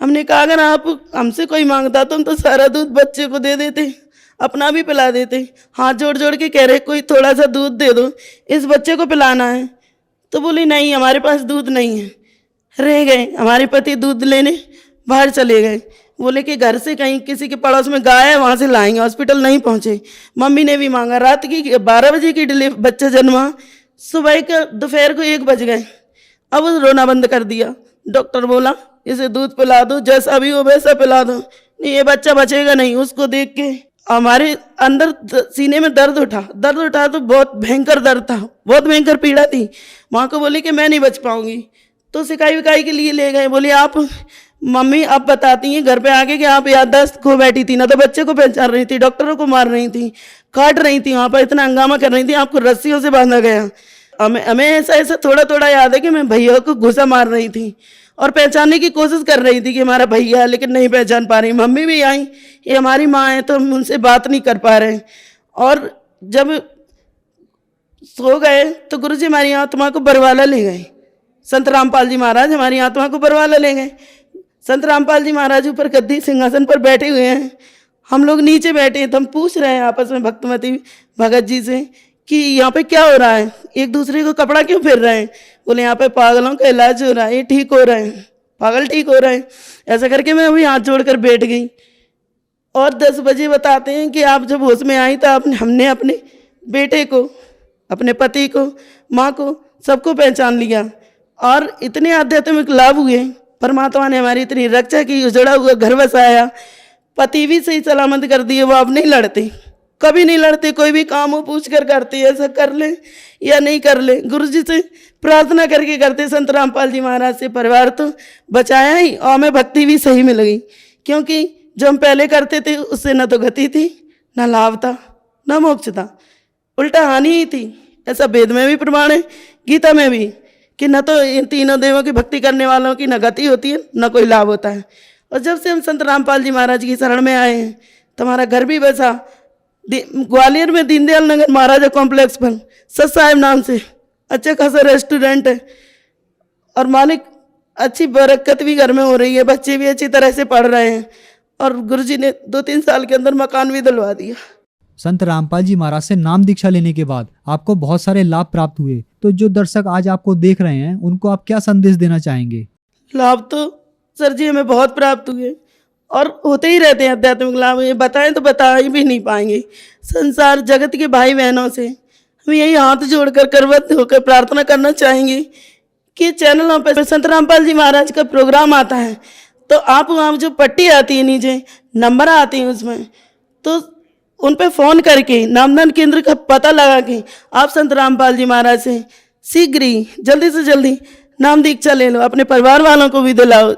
हमने कहा अगर आप हमसे कोई मांगता तो हम तो सारा दूध बच्चे को दे देते, अपना भी पिला देते। हाथ जोड़ जोड़ के कह रहे कोई थोड़ा सा दूध दे दो, इस बच्चे को पिलाना है। तो बोली नहीं, हमारे पास दूध नहीं है। रह गए। हमारे पति दूध लेने बाहर चले गए। बोले कि घर से कहीं किसी के पड़ोस में गाय है, वहाँ से लाएंगे। हॉस्पिटल नहीं पहुँचे। मम्मी ने भी मांगा। रात की 12 बजे की बच्चा जन्मा, सुबह के दोपहर को 1 बज गए। अब रोना बंद कर दिया। डॉक्टर बोला इसे दूध पिला दो, जैसा भी हो वैसा पिला दो, नहीं ये बच्चा बचेगा नहीं। उसको देख के हमारे अंदर सीने में दर्द उठा तो बहुत भयंकर दर्द था, बहुत भयंकर पीड़ा थी। माँ को बोली कि मैं नहीं बच पाऊंगी। तो सिकाई विकाई के लिए ले गए। बोले आप मम्मी अब बताती हैं घर पे आके कि आप याददाश्त खो बैठी थी ना, तो बच्चे को पहचान रही थी, डॉक्टरों को मार रही थी, काट रही थी, वहाँ पर इतना हंगामा कर रही थी, आपको रस्सियों से बांधा गया। हमें ऐसा थोड़ा थोड़ा याद है कि मैं भैया को घुसा मार रही थी और पहचानने की कोशिश कर रही थी कि हमारा भैया है, लेकिन नहीं पहचान पा रही। मम्मी भी आई, ये हमारी माँ है, तो हम उनसे बात नहीं कर पा रहे। और जब सो गए तो गुरुजी हमारी आत्मा को बरवाला ले गए। संत रामपाल जी महाराज हमारी आत्मा को बरवाला ले गए। संत रामपाल जी महाराज ऊपर गद्दी सिंहासन पर बैठे हुए हैं, हम लोग नीचे बैठे हैं। तो हम पूछ रहे हैं आपस में भक्तमती भगत जी से कि यहाँ पे क्या हो रहा है, एक दूसरे को कपड़ा क्यों फिर रहे हैं? बोले यहाँ पे पागलों का इलाज हो रहा है, ये ठीक हो रहे हैं, पागल ठीक हो रहे हैं। ऐसा करके मैं अभी हाथ जोड़कर बैठ गई। और 10 बजे बताते हैं कि आप जब होश में आई तो हमने अपने बेटे को, अपने पति को, माँ को, सबको पहचान लिया। और इतने आध्यात्मिक लाभ हुए, परमात्मा ने हमारी इतनी रक्षा की, उजड़ा हुआ घर बसाया, पति भी सही सलामत कर दिए। वो अब नहीं लड़ते, कभी नहीं लड़ते, कोई भी काम हो पूछ कर करते, ऐसा कर ले या नहीं कर ले, गुरु जी से प्रार्थना करके करते। संत रामपाल जी महाराज से परिवार तो बचाया ही, और हमें भक्ति भी सही मिल गई। क्योंकि जो हम पहले करते थे उससे न तो गति थी, न लाभ था, न मोक्ष था, उल्टा हानि ही थी। ऐसा वेद में भी प्रमाण है, गीता में भी, कि न तो इन तीनों देवों की भक्ति करने वालों की न गति होती है, न कोई लाभ होता है। और जब से हम संत रामपाल जी महाराज की शरण में आए हैं तो हमारा घर भी बसा ग्वालियर में दीनदयाल नगर महाराजा कॉम्प्लेक्स पर सत साहिब नाम से अच्छा खासा रेस्टोरेंट है। और मालिक अच्छी बरकत भी घर में हो रही है, बच्चे भी अच्छी तरह से पढ़ रहे हैं। और गुरुजी ने 2-3 साल के अंदर मकान भी दिलवा दिया।
संत रामपाल जी महाराज से नाम दीक्षा लेने के बाद आपको बहुत सारे लाभ प्राप्त हुए। तो जो दर्शक आज आपको देख रहे हैं उनको आप क्या संदेश देना चाहेंगे?
लाभ तो सर जी हमें बहुत प्राप्त हुए और होते ही रहते हैं आध्यात्मिक लाभ। ये बताएं तो बता ही भी नहीं पाएंगे। संसार जगत के भाई बहनों से हम यही हाथ जोड़कर करवत होकर प्रार्थना करना चाहेंगे कि चैनलों पर संत रामपाल जी महाराज का प्रोग्राम आता है तो आप वहाँ जो पट्टी आती है, नीचे नंबर आती है, उसमें तो उन पे फ़ोन करके नामदान केंद्र का पता लगा के आप संत रामपाल जी महाराज से शीघ्र ही जल्दी से जल्दी नाम दीक्षा ले लो, अपने परिवार वालों को भी दिलाओ,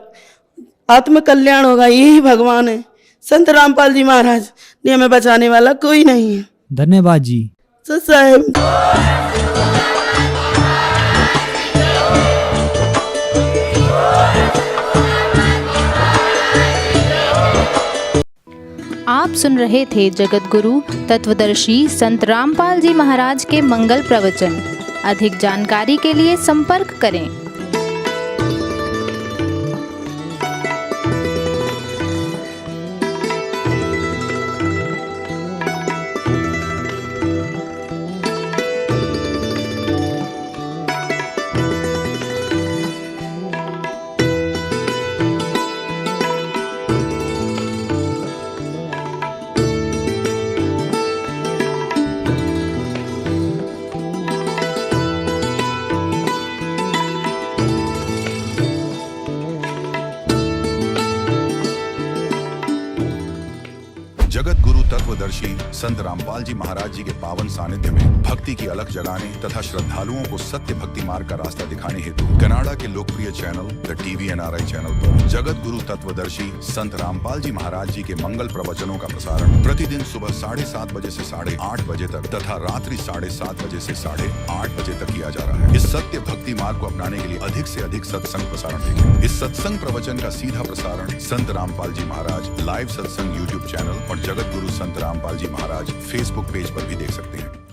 आत्म कल्याण होगा। यही भगवान है, संत रामपाल जी महाराज ने हमें बचाने वाला कोई नहीं है।
धन्यवाद जी।
सत साहिब।
आप सुन रहे थे जगत गुरु तत्वदर्शी संत रामपाल जी महाराज के मंगल प्रवचन। अधिक जानकारी के लिए संपर्क करें।
जगत गुरु तत्व तत्वदर्शी संत रामपाल जी महाराज जी के पावन सानिध्य में भक्ति की अलख जगाने तथा श्रद्धालुओं को सत्य भक्ति मार्ग का रास्ता दिखाने हेतु कनाडा के लोकप्रिय channel the TV NRI channel पर जगत गुरु तत्वदर्शी संत रामपाल जी महाराज जी के मंगल प्रवचनों का प्रसारण प्रतिदिन सुबह 7:30 बजे से 8:30 बजे तक तथा रात्रि 7:30 बजे से 8:30 बजे तक किया जा रहा है। इस सत्य भक्ति मार्ग को अपनाने के लिए अधिक से अधिक सत्संग प्रसारण देखें। इस सत्संग प्रवचन का सीधा प्रसारण संत रामपाल जी महाराज लाइव सत्संग YouTube चैनल और जगत गुरु संत रामपाल जी महाराज Facebook पेज पर भी देख सकते हैं।